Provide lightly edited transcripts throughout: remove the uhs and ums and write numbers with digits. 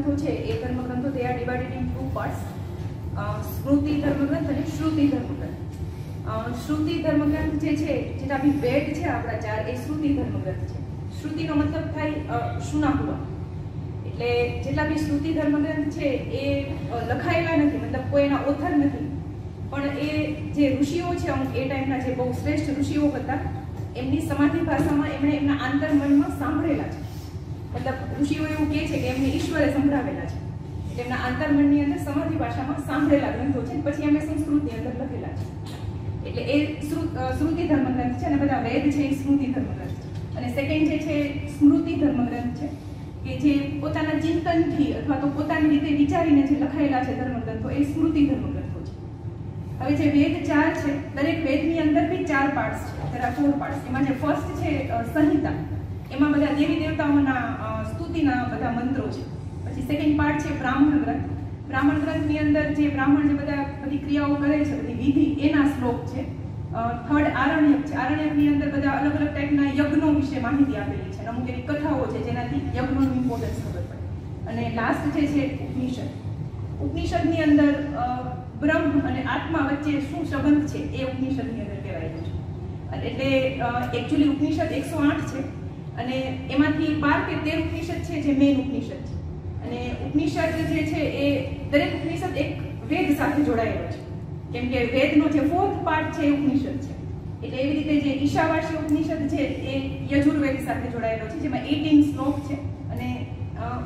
ધર્મગ્રંથો છે એ ધર્મગ્રંથો they are divided in two parts, સ્મૃતિ ધર્મગ્રંથ અને શ્રુતિ ધર્મગ્રંથ. શ્રુતિ ધર્મગ્રંથ જે છે, જેના બી વેદ છે આપણા 4, એ શ્રુતિ ધર્મગ્રંથ છે. શ્રુતિનો મતલબ થાય સુનાહુઆ. એટલે જેટલા બી શ્રુતિ ધર્મગ્રંથ છે એ લખાયેલા નથી, મતલબ કોઈ એના ઓથર નથી, પણ એ જે ઋષિઓ છે અમુક એ ટાઈમના જે બહુ શ્રેષ્ઠ ઋષિઓ હતા, એમની સમાધિ ભાષામાં એમણે એમના આંતરમનમાં સાંભળેલા છે. મતલબ ઋષિઓ એવું કહે છે કે એમને ઈશ્વરે સંભળાવેલા છે, એટલે એમના આંતરમનની અંદર સમાધિ ભાષામાં સાંભળેલા ગ્રંથો છે, પછી એમણે સંસ્કૃતની અંદર લખેલા છે. એટલે એ શ્રુતિ ધર્મગ્રંથ છે, અને બધા વેદ છે એ સ્મૃતિ ધર્મગ્રંથ છે. અને સેકન્ડ જે છે સ્મૃતિ ધર્મગ્રંથ છે, કે જે પોતાના ચિંતનથી અથવા તો પોતાની રીતે વિચારીને જે લખાયેલા છે ધર્મગ્રંથો, એ સ્મૃતિ ધર્મગ્રંથો છે. હવે જે વેદ 4 છે, દરેક વેદની અંદર બી 4 પાર્ટ્સ છે, there are 4 પાર્ટ્સ. એમાં જે ફર્સ્ટ છે સંહિતા, એમાં બધા દેવી દેવતાઓના સ્તુતિના બધા મંત્રો છે. પછી સેકન્ડ પાર્ટ છે બ્રાહ્મણ ગ્રંથ. બ્રાહ્મણ ગ્રંથની અંદર જે બ્રાહ્મણ જે બધી ક્રિયાઓ કરે છે, બધી વિધિ, એના શ્લોક છે. થર્ડ આરણ્યક છે. આરણ્યકની અંદર બધા અલગ અલગ ટાઈપના યજ્ઞો વિશે માહિતી આપેલી છે, અમુક એવી કથાઓ છે જેનાથી યજ્ઞોનું ઇમ્પોર્ટન્સ ખબર પડે. અને લાસ્ટ જે છે ઉપનિષદ. ઉપનિષદની અંદર બ્રહ્મ અને આત્મા વચ્ચે શું સંબંધ છે એ ઉપનિષદની અંદર કહેવાયેલું છે. અને એટલે એકચ્યુઅલી ઉપનિષદ 108 છે, અને એમાંથી 12 કે 13 ઉપનિષદ છે જે મેઇન ઉપનિષદ છે. અને ઉપનિષદ જે છે એ દરેક ઉપનિષદ એક વેદ સાથે જોડાયેલો છે, કેમ કે વેદનો જે 4th પાર્ટ છે એ ઉપનિષદ છે. એટલે એવી રીતે જે ઈશાવાસ્ય ઉપનિષદ છે એ યજુર્વેદ સાથે જોડાયેલો છે, જેમાં 18 શ્લોક છે અને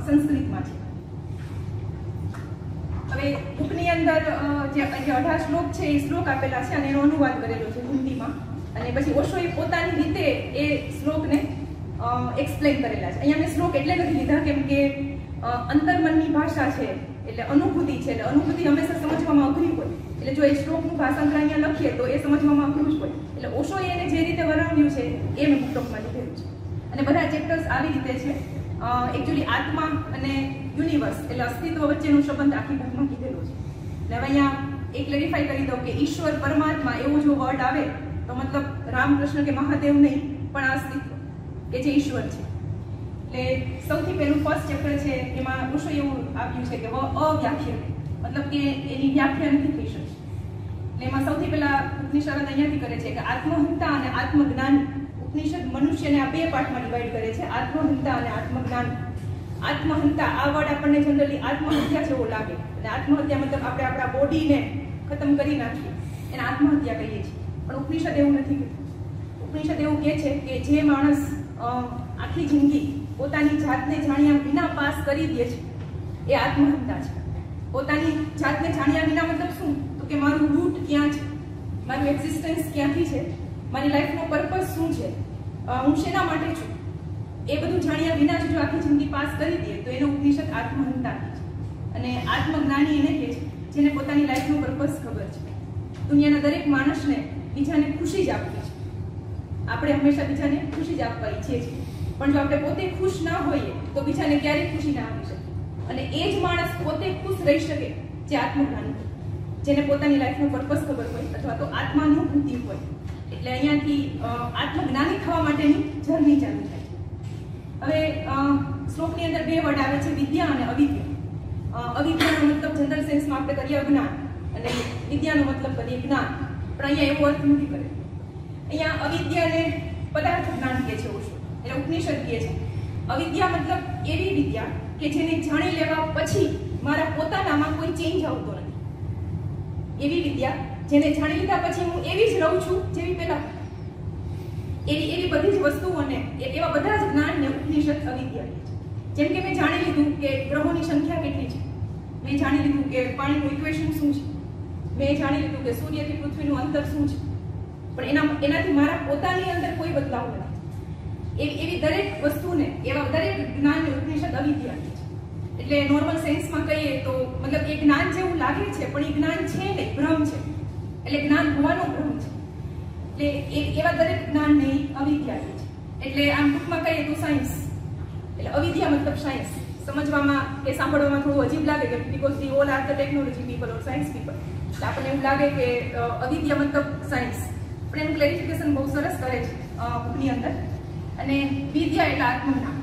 સંસ્કૃતમાં છે. હવે બુકની અંદર જે 18 શ્લોક છે એ શ્લોક આપેલા છે અને એનો અનુવાદ કરેલો છે હિન્દીમાં, અને પછી ઓશોએ પોતાની રીતે એ શ્લોકને એક્સપ્લેન કરેલા છે. અહીંયા મેં શ્લોક એટલે નથી લીધા કેમ કે અંતર્મનની ભાષા છે, એટલે અનુભૂતિ છે, એટલે અનુભૂતિ હંમેશા સમજવામાં અઘરી હોય. એટલે જો એ શ્લોકનું ભાષાંતર અહીંયા લખીએ તો એ સમજવામાં અઘરું જ હોય. એટલે ઓશોએ એને જે રીતે વર્ણવ્યું છે એ મેં બુકમાં લીધેલું છે. અને બધા ચેપ્ટર્સ આવી રીતે છે. એકચ્યુઅલી આત્મા અને યુનિવર્સ એટલે અસ્તિત્વ વચ્ચેનો સંબંધ આખી બુકમાં કીધેલો છે. એટલે હવે અહીંયા એક ક્લેરિફાઈ કરી દઉં કે ઈશ્વર પરમાત્મા એવો જો વર્ડ આવે તો મતલબ રામકૃષ્ણ કે મહાદેવ નહીં, પણ અસ્તિત્વ કે જે ઈશ્વર છે. એટલે સૌથી પહેલું ફર્સ્ટ ચેપ્ટર છે, એમાં ઓશો એવું આપ્યું છે કે અવ્યાખ્ય, મતલબ કે એની વ્યાખ્યા નથી થઈ શકતી. એટલે એમાં સૌથી પહેલા ઉપનિષદ અહીંયાથી કરે છે કે આત્મહંતા અને આત્મજ્ઞાન. ઉપનિષદ મનુષ્યને આ 2 પાર્ટમાં ડિવાઈડ કરે છે, આત્મહંતા અને આત્મજ્ઞાન. આત્મહંતા આ વર્ડ આપણને જનરલી આત્મહત્યા જેવો લાગે, અને આત્મહત્યા મતલબ આપણે આપણા બોડીને ખતમ કરી નાખીએ એને આત્મહત્યા કહીએ છીએ, પણ ઉપનિષદ એવું નથી કહેતું. ઉપનિષદ એવું કહે છે કે જે માણસ આખી જિંદગી પોતાની જાતને જાણ્યા વિના પાસ કરી દે છે એ આત્મહંતા છે. પોતાની જાતને જાણ્યા વિના મતલબ શું? તો કે મારું રૂટ ક્યાં છે, મારું એક્ઝિસ્ટન્સ ક્યાંથી છે, મારી લાઈફનો પર્પઝ શું છે, હું શેના માટે છું, એ બધું જાણ્યા વિના જો આખી જિંદગી પાસ કરી દે તો એનો ઉપનિષદ આત્મહંતા છે. અને આત્મજ્ઞાની એને કહે છે જેને પોતાની લાઈફનો પર્પઝ ખબર છે. દુનિયાના દરેક માણસને બીજાને ખુશી જ આપવી છે. આપણે હંમેશા બીજાને ખુશી જ આપવા ઈચ્છીએ છીએ, પણ જો આપણે પોતે ખુશ ના હોઈએ તો બીજાને ક્યારેય ખુશી ના આપી શકીએ. અને એ જ માણસ પોતે ખુશ રહી શકે જે આત્મજ્ઞાની હોય, જેને પોતાની લાઈફનો પર્પઝ ખબર હોય અથવા તો આત્માનુભૂતિ હોય. એટલે અહીંયાથી આત્મજ્ઞાની થવા માટેની જર્ની ચાલુ થાય. હવે શ્લોકની અંદર 2 વર્ડ આવે છે, વિદ્યા અને અવિદ્યા. અવિદ્યાનો મતલબ જનરલ સેન્સમાં આપણે કરીએ અજ્ઞાન, અને વિદ્યાનો મતલબ કરીએ જ્ઞાન, પણ અહીંયા એવો અર્થ નથી કરે. અહીંયા અવિદ્યાને પદાર્થ જ્ઞાન કહે છે ઓશો, એટલે ઉપનિષદ કહે છે અવિદ્યા મતલબ એવી વિદ્યા કે જેને જાણી લેવા પછી મારા પોતાનામાં કોઈ ચેન્જ આવતો નથી. એવી વિદ્યા જેને જાણી લીધા પછી હું એવી જ રહું છું જેવી પહેલા. એવી બધી જ વસ્તુઓને, એવા બધા જ જ્ઞાનને ઉપનિષદ અવિદ્યા કહે છે. જેમ કે મેં જાણી લીધું કે ગ્રહોની સંખ્યા કેટલી છે, મેં જાણી લીધું કે પાણીનું ઇક્વેશન શું છે, મેં જાણી લીધું કે સૂર્યથી પૃથ્વીનું અંતર શું છે, પણ એનાથી મારા પોતાની અંદર કોઈ બદલાવ નથી. એવી દરેક વસ્તુને, એવા દરેક જ્ઞાનને ઉપનિષદ અવિદ્યા કહે છે. એટલે નોર્મલ સેન્સમાં કહીએ તો મતલબ એ જ્ઞાન જેવું લાગે છે પણ એ જ્ઞાન છે નહીં, ભ્રમ છે. એટલે જ્ઞાન હોવાનો ભ્રમ છે. એટલે એવા દરેક જ્ઞાનને અવિદ્યા કહે છે. એટલે આમ ટૂંકમાં કહીએ તો સાયન્સ, એટલે અવિદ્યા મતલબ સાયન્સ. સમજવામાં કે સાંભળવામાં થોડું અજીબ લાગે કે because we all are the technology people or science people, એટલે આપણને એવું લાગે કે અવિદ્યા મતલબ સાયન્સ, પણ એનું ક્લેરિફિકેશન બહુ સરસ કરે છે બુકની અંદર. અને વિદ્યા એટલે આત્મજ્ઞાન.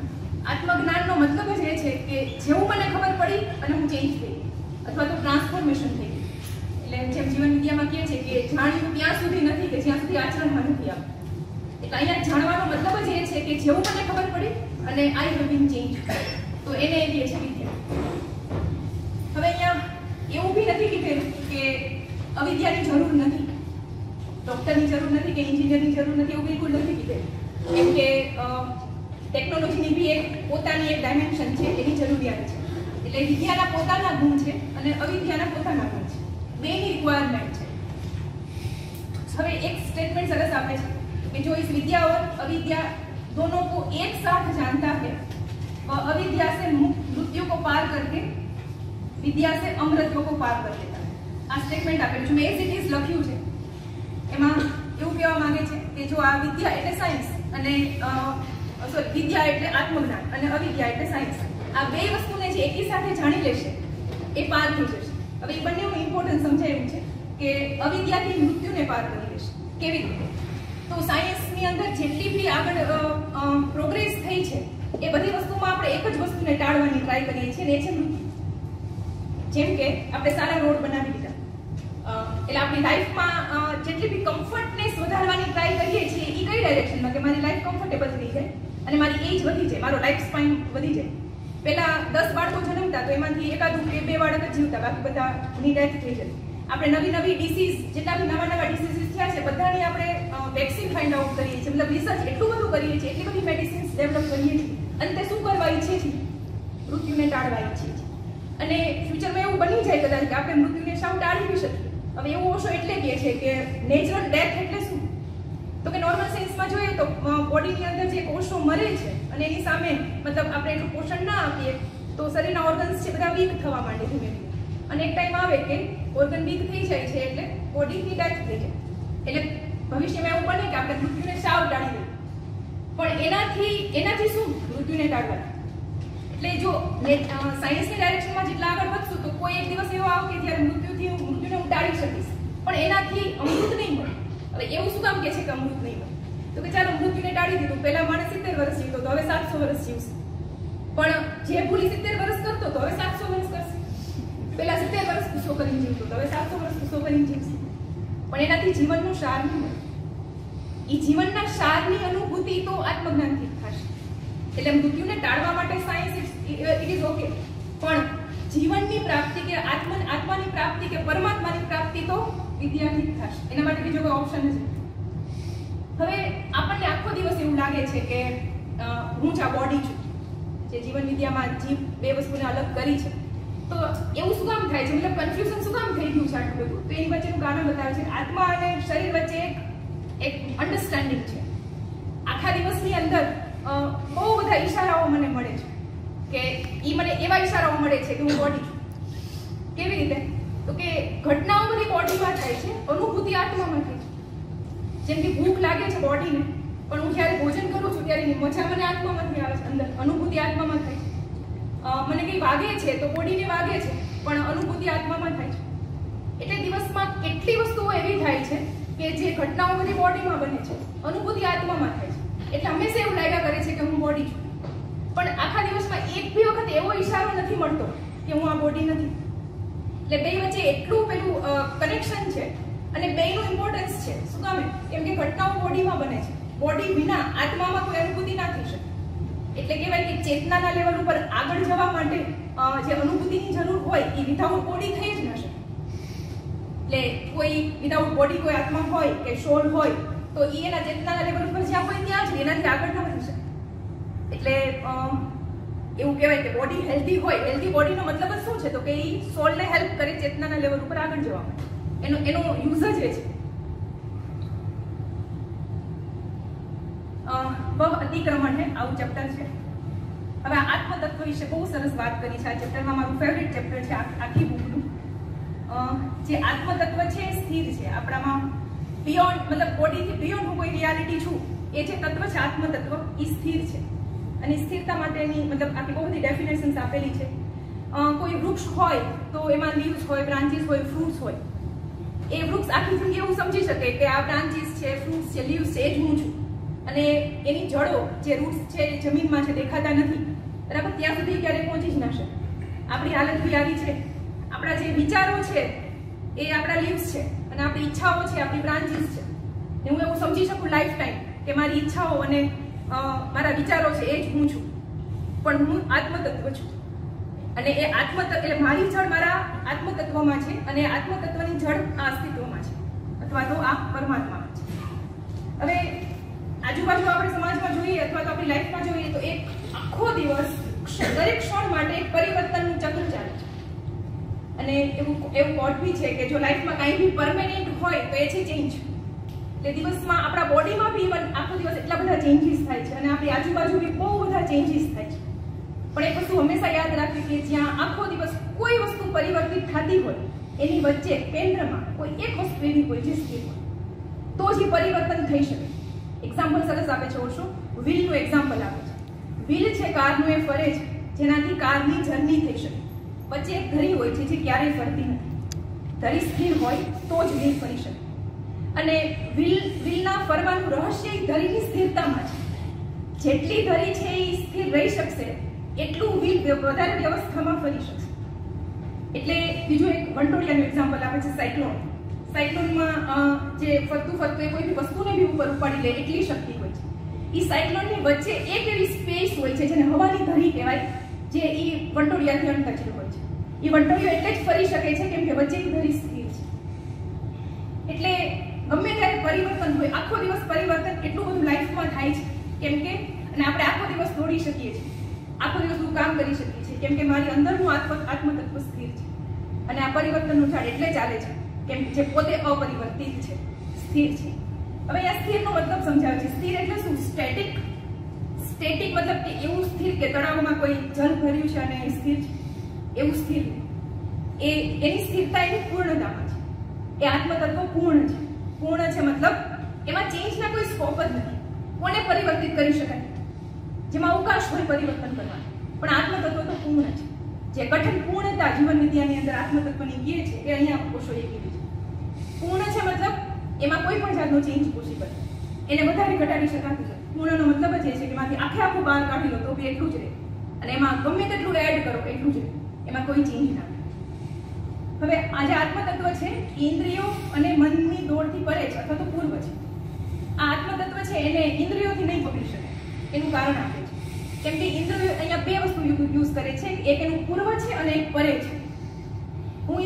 આત્મજ્ઞાનનો મતલબ જ એ છે કે જેવું મને ખબર પડી અને હું ચેન્જ થઈ અથવા તો ટ્રાન્સફોર્મેશન થઈ ગઈ. એટલે જેમ જીવન વિદ્યામાં કહે છે કે જાણ્યું ત્યાં સુધી નથી કે જ્યાં સુધી આચરણમાં નથી આવ્યું. એટલે અહીંયા જાણવાનો મતલબ જ એ છે કે જેવું મને ખબર પડી અને આઈ હેવ બીન ચેન્જ, તો એને એ કહે છે વિદ્યા. હવે અહીંયા એવું બી નથી કીધેલું કે અવિદ્યાની જરૂર નથી, ડોક્ટરની જરૂર નથી કે એન્જિનિયરની જરૂર નથી, એવું બિલકુલ નથી કીધેલું. કેમ કે ટેકનોલોજીની બી એક પોતાની એક ડાયમેન્શન છે, એની જરૂરિયાત છે. એટલે વિદ્યાના પોતાના ગુણ છે અને અવિદ્યાના પોતાના ગુણ છે, બેની રિક્વાયરમેન્ટ છે. હવે એક સ્ટેટમેન્ટ સરસ આપે છે कि जो इस विद्या और अविद्या दोनों को एक साथ जानता है वह अविद्या से मृत्यु को पार करके विद्या से अमृतत्व को पार कर लेता है. આ સ્ટેટમેન્ટ આપેલું છે, મેં એઝ ઇટ ઇઝ લખ્યું છે. એમાં એવું કહેવા માંગે છે કે જો આ વિદ્યા એટલે સાયન્સ અને સોરી વિદ્યા એટલે આત્મજ્ઞાન અને અવિદ્યા એટલે સાયન્સ, આ બે વસ્તુને જે એકી સાથે જાણી લેશે એ પાર થઈ જશે. હવે એ બંનેનું ઇમ્પોર્ટન્સ સમજાયું છે કે અવિદ્યાથી મૃત્યુને પાર કરી લેશે. કેવી રીતે? તો સાયન્સની અંદર જેટલી બી આગળ પ્રોગ્રેસ થઈ છે એ બધી વસ્તુમાં આપણે એક જ વસ્તુને ટાળવાની ટ્રાય કરીએ છીએ ને એ છે મૃત્યુ. જેમ કે આપણે સારા રોડ બનાવી દીધા, એટલે આપણી લાઈફમાં જેટલી બી કમ્ફર્ટનેસ વધારવાની ટ્રાય કરીએ છીએ એ કઈ ડાયરેક્શનમાં કે મારી લાઈફ કમ્ફર્ટેબલ થઈ જાય અને મારી એજ વધી જાય, મારો લાઈફ સ્પાન વધી જાય. પહેલા 10 બાળકો જન્મતા તો એમાંથી એકાદું કે 2 બાળક જ જીવતા, બાકી બધાની ડેથ થઈ જતી. આપણે નવી ડિસીઝ જેટલા બી નવા ડિસીઝીસ થયા છે બધાની આપણે વેક્સિન ફાઇન્ડ આઉટ કરીએ છીએ, મતલબ રિસર્ચ એટલું બધું કરીએ છીએ, એટલી બધી મેડિસિન્સ ડેવલપ કરીએ છીએ. અંતે શું કરવા ઈચ્છે છે? મૃત્યુને ટાળવા ઈચ્છે છે. અને ફ્યુચરમાં એવું બની જાય કદાચ કે આપણે મૃત્યુને સાવ ટાળી બી શકીએ. હવે એવું ઓછો એટલે કહે છે કે નેચરલ ડેથ એટલે શું? તો કે નોર્મલ સેન્સમાં જોઈએ તો બોડીની અંદર જે કોષો મરે છે અને એની સામે મતલબ આપણે એટલું પોષણ ના આપીએ તો શરીરના ઓર્ગન્સ છે બધા વીક થવા માંડે ધીમે ધીમે. અને એક ટાઈમ આવે કે ઓર્ગન વીક થઈ જાય છે એટલે બોડીની ડેથ થઈ જાય. એટલે ભવિષ્યમાં એવું બને કે આપણે મૃત્યુને સાવ ટાળી દઈએ. પણ એનાથી શું? મૃત્યુને ટાળવા. એટલે જો સાયન્સની ડાયરેક્શનમાં જેટલા આગળ વધશું તો કોઈ એક દિવસ એવો આવે કે જ્યારે મૃત્યુને હું ટાળી શકીશ, પણ એનાથી અમૃત નહીં મળે. હવે એવું શું કામ કે છે કે અમૃત નહીં મળે? તો કે ચાલો મૃત્યુને ટાળી દીધું, પહેલા માણસ 70 વર્ષ જીવતો તો હવે 700 વર્ષ જીવશે. પણ જે ભૂલી 70 વર્ષ કરતો તો હવે 700 વર્ષ કરશે. પહેલા 70 વર્ષ ગુસ્સો કરીને જીવતો તો હવે 700 વર્ષ ગુસ્સો કરીને જીવશે. પણ એનાથી જીવનનો સાર નહીં મળે. એ જીવનના સારની અનુભૂતિ તો આત્મજ્ઞાનથી થશે. એટલે મૃત્યુને ટાળવા માટે સાયન્સ ઇટ ઇઝ ઓકે, પણ જીવનની પ્રાપ્તિ કે આત્માની પ્રાપ્તિ કે પરમાત્માની પ્રાપ્તિ તો વિદ્યાથી જ થશે. એના માટે બીજો કોઈ ઓપ્શન નથી. હવે આપણને આખો દિવસ એવું લાગે છે કે હું જ આ બોડી છું, જે જીવન વિદ્યામાં જીવ બે વસ્તુને અલગ કરી છે. તો એવું શું કામ થાય છે? મતલબ કન્ફ્યુઝન શું કામ થઈ ગયું છે આટલું બધું? તો એની વચ્ચેનું કારણ બતાવે છે. આત્મા અને શરીર વચ્ચે એક અન્ડરસ્ટેન્ડિંગ છે. આખા દિવસની અંદર બહુ બધા ઈશારાઓ મને મળે છે કે મને એવા ઈશારાઓ મળે છે કે હું બોડી છું. કેવી રીતે? તો કે ઘટનાઓ બધી બોડીમાં થાય છે, અનુભૂતિ આત્મામાં થાય છે. જેમ કે ભૂખ લાગે છે બોડીને, પણ હું જ્યારે ભોજન કરું છું ત્યારે મજા મને આત્મામાંથી આવે છે, અંદર અનુભૂતિ આત્મામાં થાય છે. મને કંઈ વાગે છે તો બોડીને વાગે છે, પણ અનુભૂતિ આત્મામાં થાય છે. એટલે દિવસમાં કેટલી વસ્તુઓ એવી થાય છે કે જે ઘટનાઓ બધી બોડીમાં બને છે, અનુભૂતિ આત્મામાં થાય છે. એટલે હંમેશા એવું લાગ્યા કરે છે કે હું બોડી છું, પણ આખા દિવસમાં એક બી વખત એવો ઈશારો નથી મળતો કે હું આ બોડી નથી. એટલે બે વચ્ચે એટલું પેલું કનેક્શન છે અને બેનું ઇમ્પોર્ટન્સ છે. શું કામ? કેમ કે ઘટનાઓ બોડીમાં બને છે, બોડી વિના આત્મામાં કોઈ અનુભૂતિ ના થઈ શકે. એટલે કહેવાય કે ચેતનાના લેવલ ઉપર આગળ જવા માટે જે અનુભૂતિની જરૂર હોય એ વિધાઉટ બોડી થઈ જ ન શકે. એટલે કોઈ વિધાઉટ બોડી કોઈ આત્મા હોય કે સોલ હોય તો એ એના ચેતનાના લેવલ ઉપર જ્યાં હોય ત્યાં જ એનાથી આગળ ન વધી શકે. એટલે એવું કહેવાય કે બોડી હેલ્ધી હોય. હેલ્ધી બોડીનો મતલબ જ શું છે? તો કે એ સોલને હેલ્પ કરે ચેતનાના લેવલ ઉપર આગળ જવા માટે. એનો યુઝ જ એ છે. અતિક્રમણ છે આવું ચેપ્ટર છે. હવે આત્મતત્વ વિશે બહુ સરસ વાત કરી છે. આ ચેપ્ટરમાં મારું ફેવરિટ ચેપ્ટર છે આખી બુકનું. જે આત્મતત્વ છે સ્થિર છે આપણામાં, બિયોન્ડ મતલબ બોડીથી બિયોન્ડ હું કોઈ રિયાલિટી છું એ જે તત્વ છે આત્મતત્વ એ સ્થિર છે. અને સ્થિરતા માટેની મતલબ આપણી બહુ બધી ડેફિનેશન્સ આપેલી છે. કોઈ વૃક્ષ હોય તો એમાં લીવ્સ હોય, બ્રાન્ચીસ હોય, ફ્રૂટ્સ હોય. એ વૃક્ષ આખી જિંદગી એવું સમજી શકે કે આ બ્રાન્ચીસ છે, ફ્રૂટ્સ છે, લીવ્સ છે, એ જ હું છું. અને એની જડો જે રૂટ્સ છે એ જમીનમાં છે, દેખાતા નથી બરાબર, ત્યાં સુધી ક્યારેય પહોંચી જ ના શકે. આપણી હાલત બી આવી છે. આપણા જે વિચારો છે એ આપણા લીવ્સ છે અને આપણી ઈચ્છાઓ છે આપણી બ્રાન્ચીસ છે. ને હું એવું સમજી શકું લાઈફ ટાઈમ કે મારી ઈચ્છાઓ અને મારા વિચારો છે એ જ હું છું, પણ હું આત્મતત્વ છું. અને એ આત્મતત્વ એટલે મારી જડ મારા આત્મતત્વમાં છે અને આત્મતત્વની જડ આ અસ્તિત્વમાં છે અથવા તો આ પરમાત્મામાં છે. હવે આજુબાજુ આપણે સમાજમાં જોઈએ અથવા તો આપણી લાઈફમાં જોઈએ તો એક આખો દિવસ દરેક ક્ષણ માટે એક પરિવર્તનનું ચક્ર ચાલે છે. અને એવું કોટ બી છે કે જો લાઈફમાં કંઈ બી પરમેનન્ટ હોય તો એ છે ચેન્જ. એટલે દિવસમાં આપણા બોડીમાં બી ઇવન આખો દિવસ એટલા બધા ચેન્જીસ થાય છે અને આપણી આજુબાજુ બી બહુ બધા ચેન્જીસ થાય છે. પણ એક વસ્તુ હંમેશા યાદ રાખવી કે જ્યાં આખો દિવસ કોઈ વસ્તુ પરિવર્તિત થતી હોય એની વચ્ચે કેન્દ્રમાં કોઈ એક વસ્તુ એવી હોય જે સ્થિર હોય તો જ એ પરિવર્તન થઈ શકે. એક્ઝામ્પલ સરસ આપે છે ઓશો, વ્હીલનું એક્ઝામ્પલ આપે છે. વ્હીલ છે કારનું એ ફરે છે જેનાથી કારની જર્ની થઈ શકે. વચ્ચે એક ધરી હોય છે જે ક્યારેય ફરતી નથી. ધરી સ્થિર હોય તો જ વ્હીલ ફરી શકે. અને વ્હીલના ફરવાનું રહસ્ય એ ધરીની સ્થિરતામાં છે. જેટલી ધરી છે એ સ્થિર રહી શકશે એટલું વ્હીલ વધારે વ્યવસ્થામાં ફરી શકશે. એટલે બીજું એક વંટોળિયાનું એક્ઝામ્પલ આપે છે સાયક્લોન. સાયક્લોનમાં જે ફરતું ફરતું કોઈ બી વસ્તુને બી ઉપર ઉપાડી લે એટલી શક્તિ હોય છે. એ સાયક્લોનની વચ્ચે એક એવી સ્પેસ હોય છે જેને હવાની ધરી કહેવાય, જે એ વંટોળિયાથી અનટચેબલ હોય છે. એ વંટોળિયો એટલે જ ફરી શકે છે કેમ કે વચ્ચે ધરી સ્થિર છે. એટલે ગમે ત્યારે પરિવર્તન હોય, આખો દિવસ પરિવર્તન એટલું બધું લાઈફમાં થાય છે કેમ કે અને આપણે આખો દિવસ દોડી શકીએ છીએ, આખો દિવસ કામ કરી શકીએ છીએ કેમ કે મારી અંદરનું આત્મતત્વ સ્થિર છે. અને આ પરિવર્તનનું ઝાડ એટલે ચાલે છે કેમ કે જે પોતે અપરિવર્તિત છે, સ્થિર છે. હવે આ સ્થિરનો મતલબ સમજાવે છે. સ્થિર એટલે શું? સ્ટેટિક. સ્ટેટિક મતલબ કે એવું સ્થિર કે તળાવમાં કોઈ જળ ભર્યું છે અને સ્થિર છે એવું સ્થિર. એની સ્થિરતા એની પૂર્ણતામાં છે. એ આત્મતત્વ પૂર્ણ છે. પૂર્ણ છે મતલબ એમાં ચેન્જના કોઈ સ્કોપ જ નથી. કોને પરિવર્તિત કરી શકાય? જેમાં અવકાશ હોય પરિવર્તન કરવાનો, પણ આત્મતત્વ તો પૂર્ણ છે. જે કઠિન પૂર્ણતા જીવન વિદ્યાની અંદર આત્મતત્વની કહે છે એ અહીંયા ઓશોએ કીધી છે. પૂર્ણ છે મતલબ એમાં કોઈ પણ જાતનો ચેન્જ પોસિબલ, એને વધારે ઘટાડી શકાતું નથી. પૂર્ણનો મતલબ જ એ છે કે એમાંથી આખે આખું બહાર કાઢી લો તો બી એટલું જ રહે અને એમાં ગમે તેટલું એડ કરો એટલું જ રહે, એમાં કોઈ ચેન્જ ના થાય. હવે આ જે આત્મતત્વ છે ઇન્દ્રિયો અને મનની દોડથી પરે છે અથવા તો પૂર્વ છે. આ આત્મતત્વ છે એને ઇન્દ્રિયોથી નહીં પકડી શકે. એનું કારણ આપે છે કેમ કે ઇન્દ્રિયો અહીંયા બે વસ્તુ યુઝ કરે છે. એક એનું પૂર્વ છે અને એક પરે છે. હું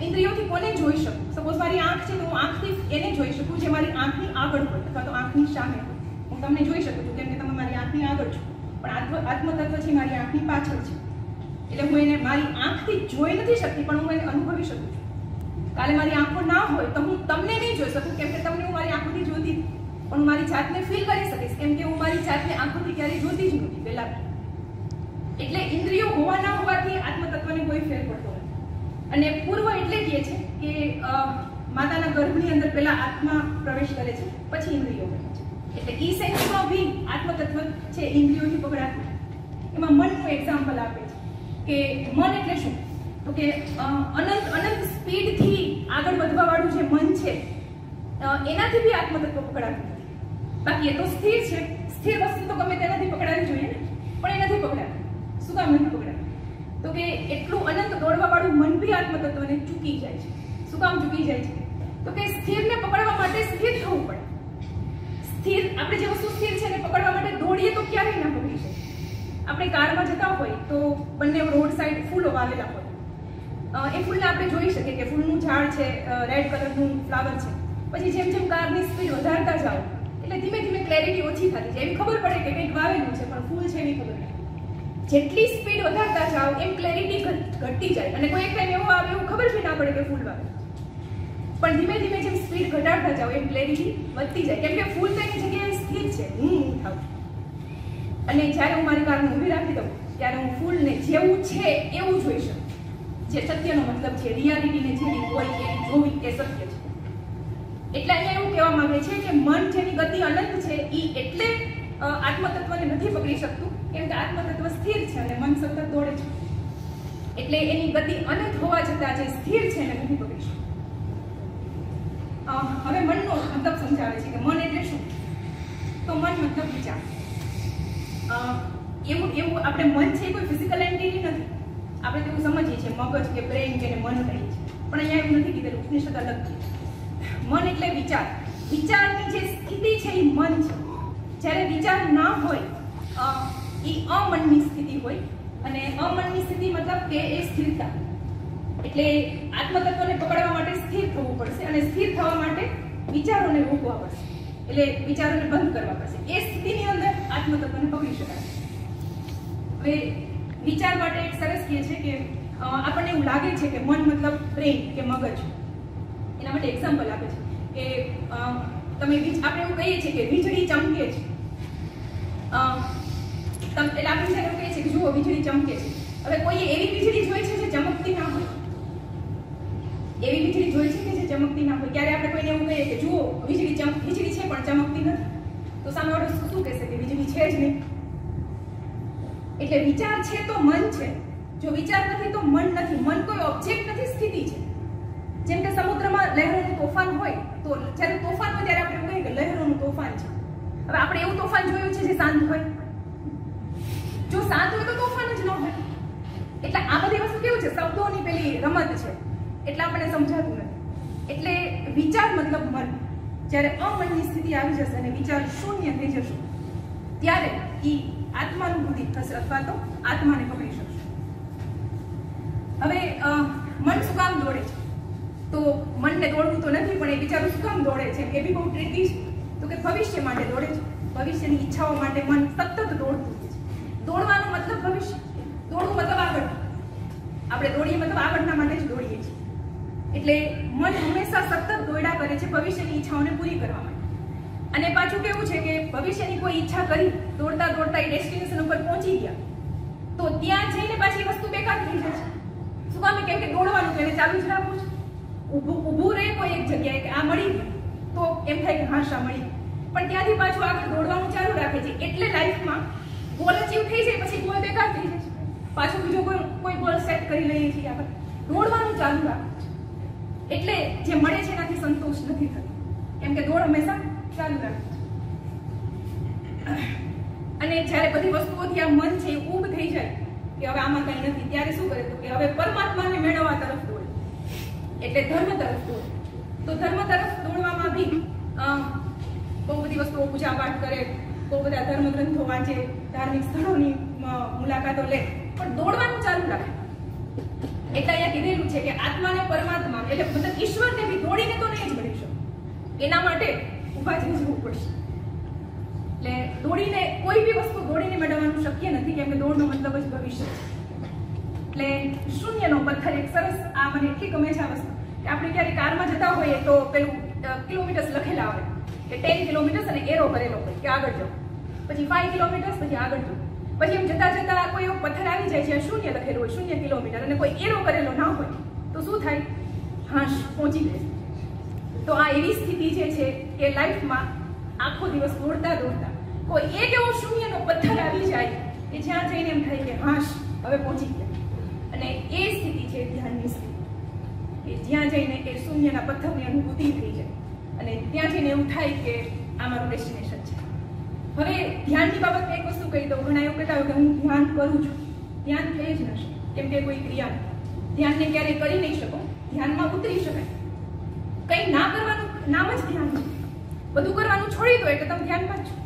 ઇન્દ્રિયોથી કોને જોઈ શકું? સપોઝ મારી આંખ છે તો હું આંખથી એને જોઈ શકું જે મારી આંખની આગળ હોય અથવા તો આંખની સામે હોય. હું તમને જોઈ શકું છું કેમ કે તમે મારી આંખની આગળ છો, પણ આત્મતત્વ છે મારી આંખની પાછળ છે. એટલે હું એને મારી આંખથી જોઈ નથી શકતી પણ હું એને અનુભવી શકું છું. કાલે મારી આંખો ના હોય તો હું તમને નહીં જોઈ શકું કેમ કે તમને હું મારી આંખોથી જોતી હતી, પણ હું મારી જાતને ફીલ કરી શકીશ કેમ કે હું મારી જાતને આંખોથી ક્યારેય જોતી જ નહોતી પહેલા. એટલે ઇન્દ્રિયો હોવા ના હોવાથી આત્મતત્વને કોઈ ફેર પડતો નથી. અને પૂર્વ એટલે કહે છે કે માતાના ગર્ભની અંદર પહેલા આત્મા પ્રવેશ કરે છે પછી ઇન્દ્રિયો બને છે. એટલે ઈ સેન્સમાં બી આત્મતત્વ છે ઇન્દ્રિયોથી પકડાતું. એમાં મનનું એક્ઝામ્પલ આપે છે કે મન એટલે શું? તો કે અનંત સ્પીડથી આગળ વધવા વાળું જે મન છે એનાથી બી આત્મતત્વ પકડાતું નથી. બાકી એ તો સ્થિર છે. સ્થિર વસ્તુ તો ગમે તેનાથી પકડાવી જોઈએ ને, પણ એ નથી પકડાતું. શું કામ નથી પકડાતું? તો કે એટલું અનંત દોડવા વાળું મન બી આત્મતત્વને ચૂકી જાય છે. શું કામ ચૂકી જાય છે? તો કે સ્થિરને પકડવા માટે સ્થિર થવું પડે. સ્થિર આપણે જે વસ્તુ સ્થિર છે એને પકડવા માટે દોડીએ તો ક્યારેય ના પકડી શકે. આપણે કારમાં જતા હોય તો બંને રોડ સાઈડ ફૂલો વાવેલા હોય, એ ફૂલને આપણે જોઈ શકીએ કે ફૂલનું ઝાડ છે, રેડ કલરનું ફ્લાવર છે. પછી જેમ જેમ કારની સ્પીડ વધારતા જાઓ એટલે ધીમે ધીમે ક્લેરિટી ઓછી થતી જાય. એવી ખબર પડે કે કંઈક વાવેલું છે પણ ફૂલ છે એવી ખબર નહીં. જેટલી સ્પીડ વધારતા જાઓ એમ ક્લેરિટી ઘટતી જાય અને કોઈ એક ટાઈમ એવો આવે એવું ખબર બી ના પડે કે ફૂલ વાવેલું. પણ ધીમે ધીમે જેમ સ્પીડ ઘટાડતા જાઓ એમ ક્લેરિટી વધતી જાય કેમ કે ફૂલ તો એની જગ્યાએ સ્થિર છે, હું થાઉં. અને જ્યારે હું મારી કારને ઊભી રાખી દઉં ત્યારે હું ફૂલને જેવું છે એવું જોઈ શકું. જે સત્યનો મતલબ છે, રિયાલિટીને જેવી હોય એ જોવી એ સત્ય છે. એટલે અહીંયા એવું કહેવા માંગે છે કે મન જેની ગતિ અનંત છે એ એટલે આત્મતત્વને નથી પકડી શકતું કેમ કે આત્મતત્વ સ્થિર છે અને મન સતત દોડે છે. એટલે એની ગતિ અનંત હોવા છતાં જે સ્થિર છે એને નથી પકડી શકતું. હવે મનનો મતલબ સમજાવે છે કે મન એટલે શું? તો મન મતલબ વિચાર. એવું આપણે મન છે કોઈ ફિઝિકલ એન્ટિટી નથી. આપણે તેવું સમજીએ છીએ મગજ કે બ્રેઇન કે મન કહીએ છીએ, પણ અહીંયા એવું નથી કીધેલું. ઉપનિષદ અલગ છે. મન એટલે વિચાર. વિચારની જે સ્થિતિ છે એ મન છે. જ્યારે વિચાર ના હોય એ અમનની સ્થિતિ હોય, અને અમનની સ્થિતિ મતલબ કે એ સ્થિરતા. એટલે આત્મતત્વને પકડવા માટે સ્થિર થવું પડશે, અને સ્થિર થવા માટે વિચારોને રોકવા પડશે, એટલે વિચારોને બંધ કરવા પડશે. એ સ્થિતિની અંદર આત્મતત્વને પકડી શકાય. હવે વિચાર માટે એક સરસ કહે છે કે આપણને એવું લાગે છે કે મન મતલબ બ્રેઇન કે મગજ. એના માટે એક્ઝામ્પલ આપે છે કે તમે આપણે એવું કહીએ છીએ કે વીજળી ચમકે છે. એટલે આપણે એવું કહીએ છીએ કે જુઓ વીજળી ચમકે છે. હવે કોઈ એવી વીજળી જોઈ છે જે ચમકતી ના હોય, એવી વીજળી જોઈ છે કે જે ચમકતી ના હોય. ક્યારે આપણે કોઈને એવું કહીએ કે જુઓ વીજળી છે પણ ચમકતી નથી, તો સામેવાળો શું કહેશે કે વીજળી છે જ નહીં. એટલે વિચાર છે તો મન છે, જો વિચાર નથી તો મન નથી. મન કોઈ ઓબ્જેક્ટ નથી, સ્થિતિ છે. જેમ કે સમુદ્રમાં લહેરોનું તોફાન હોય, તો જ્યારે તોફાન હોય ત્યારે આપણે એવું કહીએ કે લહેરોનું તોફાન છે. હવે આપણે એવું તોફાન જોયું છે જે શાંત હોય? જો શાંત હોય તો તોફાન જ ન હોય. એટલે આ બધી વસ્તુ કેવું છે, શબ્દોની પેલી રમત છે, એટલે આપણને સમજાતું નથી. એટલે વિચાર મતલબ મન. જ્યારે અમનની સ્થિતિ આવી જશે અને વિચાર શૂન્ય થઈ જશે, ત્યારે એ આત્માનુભૂતિ થશે અથવા તો આત્માને પકડી શકશે. હવે મન શું કામ દોડે છે? તો મનને દોડવું તો નથી, પણ એ વિચારો શું કામ દોડે છે એ બી બહુ ટ્રિકી છે. તો કે ભવિષ્ય માટે દોડે છે. ભવિષ્યની ઈચ્છાઓ માટે મન સતત દોડતું છે. દોડવાનો મતલબ ભવિષ્ય, દોડવું મતલબ આગળ. આપણે દોડીએ મતલબ આગળના માટે જ દોડીએ છીએ. એટલે મન હંમેશા સતત દોડ્યા કરે છે ભવિષ્યની ઈચ્છાઓને પૂરી કરવા માટે. અને પાછું કેવું છે કે ભવિષ્યની કોઈ ઈચ્છા કરી, દોડતા દોડતા એ ડેસ્ટિનેશન ઉપર પહોંચી ગયા, તો ત્યાં જઈને પાછી વસ્તુ બેકાર થઈ જાય છે. શું કામ? કેમ કે દોડવાનું તો એને ચાલુ જ રાખવું છે. ઊભું રહે કોઈ એક જગ્યાએ કે આ મળી ગયું, તો એમ થાય કે હા શા મળી, પણ ત્યાંથી પાછું આગળ દોડવાનું ચાલુ રાખે છે. એટલે લાઈફમાં ગોલ અચીવ થઈ જાય પછી ગોલ બેકાર થઈ જાય છે. પાછું બીજો કોઈ ગોલ સેટ કરી લઈએ છીએ આપણે. દોડવાનું ચાલુ રાખવું છે. એટલે જે મળે છે એનાથી સંતોષ નથી થતો, કેમ કે દોડ હંમેશા ચાલુ રાખવું છે. અને જ્યારે બધી વસ્તુઓથી આ મન છે એ ઊભ થઈ જાય કે હવે આમાં કઈ નથી, ત્યારે શું કરે? તો કે હવે પરમાત્માને મેળવવા તરફ દોડે, એટલે ધર્મ તરફ દોડે. તો ધર્મ તરફ દોડવામાં બી બહુ બધી વસ્તુઓ પૂજા પાઠ કરે, બહુ બધા ધર્મ ગ્રંથો વાંચે, ધાર્મિક સ્થળોની મુલાકાતો લે, પણ દોડવાનું ચાલુ રાખે. એટલે અહીંયા કીધેલું છે કે આત્માને પરમાત્મા એટલે મતલબ ઈશ્વરને બી દોડીને તો નહીં જ મળી શકે. એના માટે ઊભા થઈ જવું પડશે. એટલે દોડીને કોઈ બી વસ્તુ દોડીને મેળવવાનું શક્ય નથી, કેમ કે દોડનો મતલબ જ ભવિષ્ય છે. એટલે શૂન્યનો પથ્થર એક સરસ, આ મને એટલી ગમે છે આ વસ્તુ કે આપણે ક્યારે કારમાં જતા હોઈએ તો પેલું કિલોમીટર્સ લખેલા આવે કે 10 કિલોમીટર્સ અને એરો કરેલો હોય કે આગળ જાઓ, પછી 5 કિલોમીટર્સ પછી આગળ જાઓ, પછી એમ જતા જતા કોઈ એવો પથ્થર આવી જાય છે શૂન્ય લખેલું હોય 0 કિલોમીટર અને કોઈ એરો કરેલો ના હોય તો શું થાય? હાશ પહોંચી જાય. તો આ એવી સ્થિતિ જે છે કે લાઈફમાં આખો દિવસ દોડતા દોડતા કોઈ એક એવો શૂન્યનો પથ્થર આવી જાય કે જ્યાં જઈને એમ થાય કે હાશ હવે પહોંચી ગયા. અને એ સ્થિતિ છે ધ્યાનની સ્થિતિ, કે જ્યાં જઈને એ શૂન્યના પથ્થરની અનુભૂતિ થઈ જાય અને ત્યાં જઈને એવું થાય કે આ મારું ડેસ્ટિનેશન છે. હવે ધ્યાનની બાબતમાં એક વસ્તુ કહી દઉં. ઘણા એવું કહેતા હોય કે હું ધ્યાન કરું છું, ધ્યાન થઈ જ નશે, કેમ કે કોઈ ક્રિયા ધ્યાનને ક્યારેય કરી નહીં શકો. ધ્યાનમાં ઉતરી શકાય, કંઈ ના કરવાનું નામ જ ધ્યાન છે. બધું કરવાનું છોડી દો એટલે તમે ધ્યાનમાં જ છો.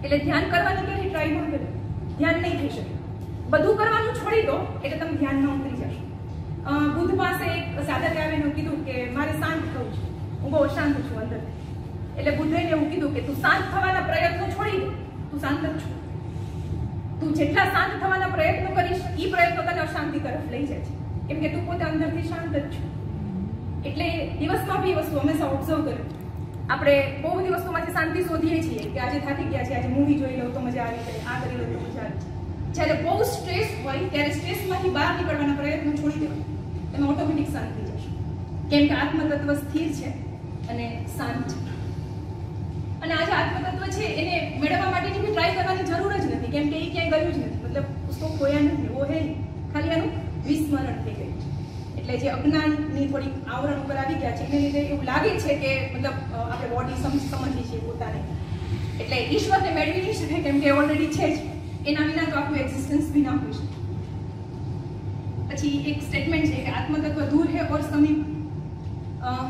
એટલે ધ્યાન કરવાની ક્યારેય ટ્રાય ના કરો, ધ્યાન નહીં થઈ શકે. બધું કરવાનું છોડી દો એટલે તમે ધ્યાનમાં ઉતરી જશો. બુદ્ધ પાસે એક સાધકે આવીને કીધું કે મારે શાંત થવું છે, હું બહુ અશાંત છું અંદર. એટલે બુદ્ધે એવું કીધું કે તું શાંત થવાના પ્રયત્નો છોડી દે, તું શાંત જ છું. તું જેટલા શાંત થવાના પ્રયત્નો કરીશ એ પ્રયત્નો તને અશાંતિ તરફ લઈ જાય છે, કેમ કે તું પોતે અંદરથી શાંત જ છું. એટલે દિવસમાં બી વસ્તુ હંમેશા ઓબ્ઝર્વ કરે. આપણે બહુ બધી વસ્તુમાંથી શાંતિ શોધીએ છીએ કે આજે થાકી ગયા છે, આજે મૂવી જોઈ લો તો મજા આવી જાય, આ કરી લો તો મજા આવી જાય. જ્યારે બહુ સ્ટ્રેસ હોય ત્યારે સ્ટ્રેસમાંથી બહાર નીકળવાના પ્રયત્નો છોડી દેવા, તમે ઓટોમેટિક શાંત થઈ જશો, કેમ કે આત્મતત્વ સ્થિર છે અને શાંત છે. અને આજે આત્મતત્વ છે એને મેળવવા માટેની બી ટ્રાય કરવાની જરૂર જ નથી, કેમ કે એ ક્યાંય ગયું જ નથી. મતલબ ઉસકો ખોયા નથી, વો હે ખાલી એનું વિસ્મરણ થઈ ગયું. એટલે જે અજ્ઞાનની થોડી આવરણ ઉપર આવી ગયા છે એને લીધે એવું લાગે છે કે મતલબ આપણે બોડી સમજીએ છીએ પોતાને, એટલે ઈશ્વરને મેળવી નહીં શકે કેમ કે ઓલરેડી છે જ. એના વિના તો આપણું એક્ઝિસ્ટન્સ બી ના હોઈ શકે. પછી એક સ્ટેટમેન્ટ છે કે આત્મતત્વ દૂર હે ઓર સમીપ.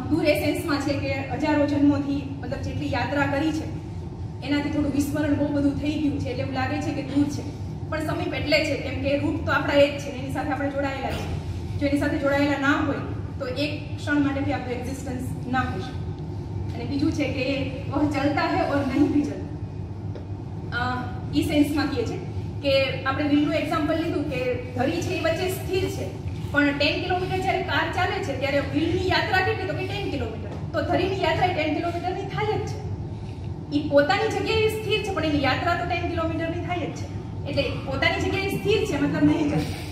દૂર એ સેન્સમાં છે કે હજારો જન્મોથી મતલબ જેટલી યાત્રા કરી છે એનાથી થોડું વિસ્મરણ બહુ બધું થઈ ગયું છે, એટલે એવું લાગે છે કે દૂર છે. પણ સમીપ એટલે છે કેમ કે રૂટ તો આપણા એક છે, એની સાથે આપણે જોડાયેલા છે. જો એની સાથે જોડાયેલા ના હોય તો એક ક્ષણ માટે બી આપણું એક્ઝિસ્ટન્સ ના હોય શકે. અને બીજું છે કે વહ ચલતા હે ઓર નહીં ભી ચલતા. ઈ સેન્સમાં કહે છે કે આપણે વ્હીલનું એક્ઝામ્પલ લીધું કે ધરી છે એ વચ્ચે સ્થિર છે, પણ 10 કિલોમીટર જ્યારે કાર ચાલે છે ત્યારે વ્હીલની યાત્રા કેટલી, તો કે 10 કિલોમીટર. તો ધરીની યાત્રા 10 કિલોમીટરની થાય જ છે. એ પોતાની જગ્યાએ સ્થિર છે, પણ એની યાત્રા તો 10 કિલોમીટરની થાય જ છે. એટલે પોતાની જગ્યાએ સ્થિર છે મતલબ નહીં ચાલતા.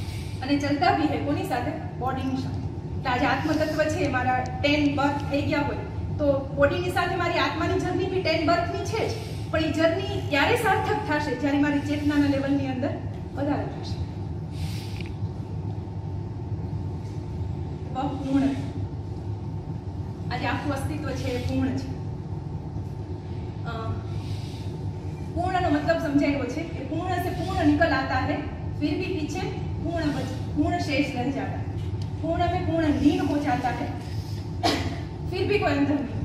અને ચલતા બી હે કોની સાથે? બોડીની સાથે. તો આજે આત્મતત્વ છે મારા 10 બર્થ થઈ ગયા હોય તો બોડીની સાથે મારી આત્માની જર્ની બી 10 બર્થની છે જ, પણ એ જર્ની ત્યારે સાર્થક થશે જ્યારે મારી ચેતનાના લેવલની અંદર વધારે થશે. પૂર્ણ. આજે આખું અસ્તિત્વ છે એ પૂર્ણ છે. पूर्ण मतलब समझाया है कि पूर्ण से पूर्ण निकल आता है फिर भी पीछे पूर्ण शेष रह जाता है. पूर्ण में पूर्ण लीन हो जाता है फिर भी कोई अंतर नहीं.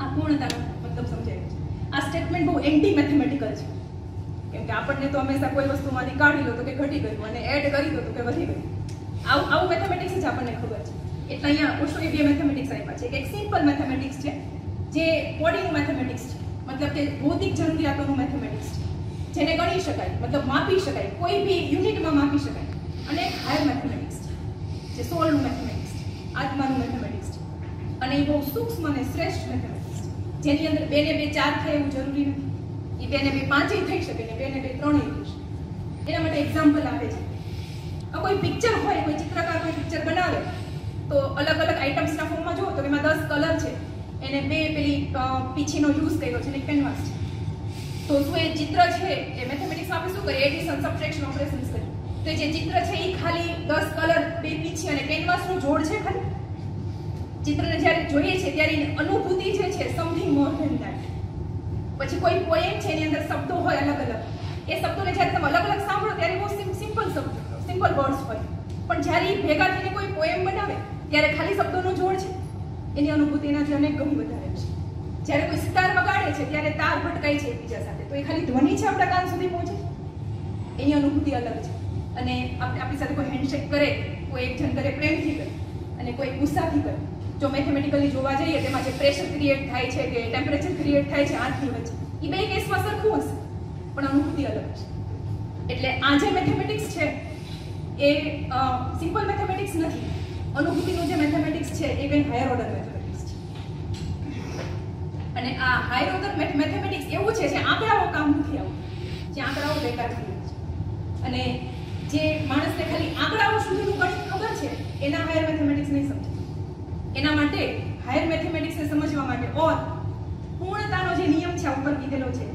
આ પૂર્ણતાનો મતલબ સમજાય છે. આ સ્ટેટમેન્ટ બહુ એન્ટી મેથેમેટિકલ છે કેમ કે આપણને તો હંમેશા કોઈ વસ્તુમાંથી કાઢી લો તો કે ઘટી ગયું અને એડ કરી દો તો કે વધી ગયું. આવું મેથેમેટિક્સ જ આપણને ખબર છે. એટલે અહીંયા ઓશોએ બે મેથેમેટિક્સ આપ્યા છે. એક સિમ્પલ મેથેમેટિક્સ છે જે બોડીનું મેથેમેટિક્સ છે, મતલબ કે ભૌતિક જરૂરિયાતોનું મેથેમેટિક્સ છે જેને ગણી શકાય, મતલબ માપી શકાય, કોઈ બી યુનિટમાં માપી શકાય. અને એક હાયર મેથેમેટિક્સ છે જે સોલનું મેથેમેટિક્સ છે, આત્માનું મેથેમેટિક્સ છે. અને એ બહુ સૂક્ષ્મ અને શ્રેષ્ઠ મેથેમેટિક્સ છે જેની અંદર 2 ને 2 4 થાય એવું જરૂરી નથી. એ 2 ને 2 5 થઈ શકે ને 2 ને 2 3 થઈ શકે. એના માટે એક્ઝામ્પલ આપે છે. કોઈ પિક્ચર હોય, કોઈ ચિત્રકાર કોઈ પિક્ચર બનાવે તો અલગ અલગ આઇટમ્સના ફોર્મમાં જુઓ તો એમાં 10 કલર છે, એને 2 પેલી પીછીનો યુઝ કર્યો છે ને કેનવાસ છે. તો શું એ ચિત્ર છે એ મેથેમેટિક્સમાં આપણે શું કરીએ? એડિશન સબટ્રેક્શન ઓપરેશન્સ કરીએ. તો જે ચિત્ર છે એ ખાલી 10 કલર, 2 પીછી અને કેનવાસનું જોડ છે ખાલી. ચિત્રને જ્યારે જોઈએ છે ત્યારે એની અનુભૂતિ જે છે સમથિંગ મોર ધેન ધેટ. પછી કોઈ પોએમ છે એની અંદર શબ્દો હોય અલગ અલગ, એ શબ્દોને જ્યારે તમે અલગ અલગ સાંભળો ત્યારે બહુ સિમ્પલ શબ્દો, સિમ્પલ વર્ડ્સ હોય, પણ જ્યારે ભેગા થઈને કોઈ પોએમ બનાવે ત્યારે ખાલી શબ્દોનો જોડ છે, એની અનુભૂતિ એનાથી અનેક ગણી વધારે છે. જ્યારે કોઈ સિતાર વગાડે છે ત્યારે તાર ભટકાય છે એકબીજા સાથે, તો એ ખાલી ધ્વનિ છે આપણા કાન સુધી પહોંચે, એની અનુભૂતિ અલગ છે. અને આપણી સાથે કોઈ હેન્ડશેક કરે, કોઈ એક જણ કરે પ્રેમથી કરે અને કોઈ ગુસ્સાથી કરે. જો મેથેમેટિકલી જોવા જઈએ તેમાં જે પ્રેશર ક્રિએટ થાય છે કે ટેમ્પરેચર ક્રિએટ થાય છે આંખની વચ્ચે, એ બે કેસમાં સરખું હશે પણ અનુભૂતિ અલગ છે. એટલે આ જે મેથેમેટિક્સ છે એ સિમ્પલ મેથેમેટિક્સ નથી. અનુભૂતિનું જે મેથેમેટિક્સ છે એ કંઈ હાયર ઓર્ડર મેથેમેટિક્સ છે. અને આ હાયર ઓર્ડર મેથેમેટિક્સ એવું છે જે આંકડાઓ કામ નથી આવતું, જે આંકડાઓ બેકાર થઈ જાય છે. અને જે માણસને ખાલી આંકડાઓ સુધીનું ગણિત ખબર છે એના હાયર મેથેમેટિક્સ નહીં સમજે. એના માટે હાયર મેથેમેટિક્સને સમજવા માટે ઓર પૂર્ણતાનો જે નિયમ છે ઉપર કીધેલો છે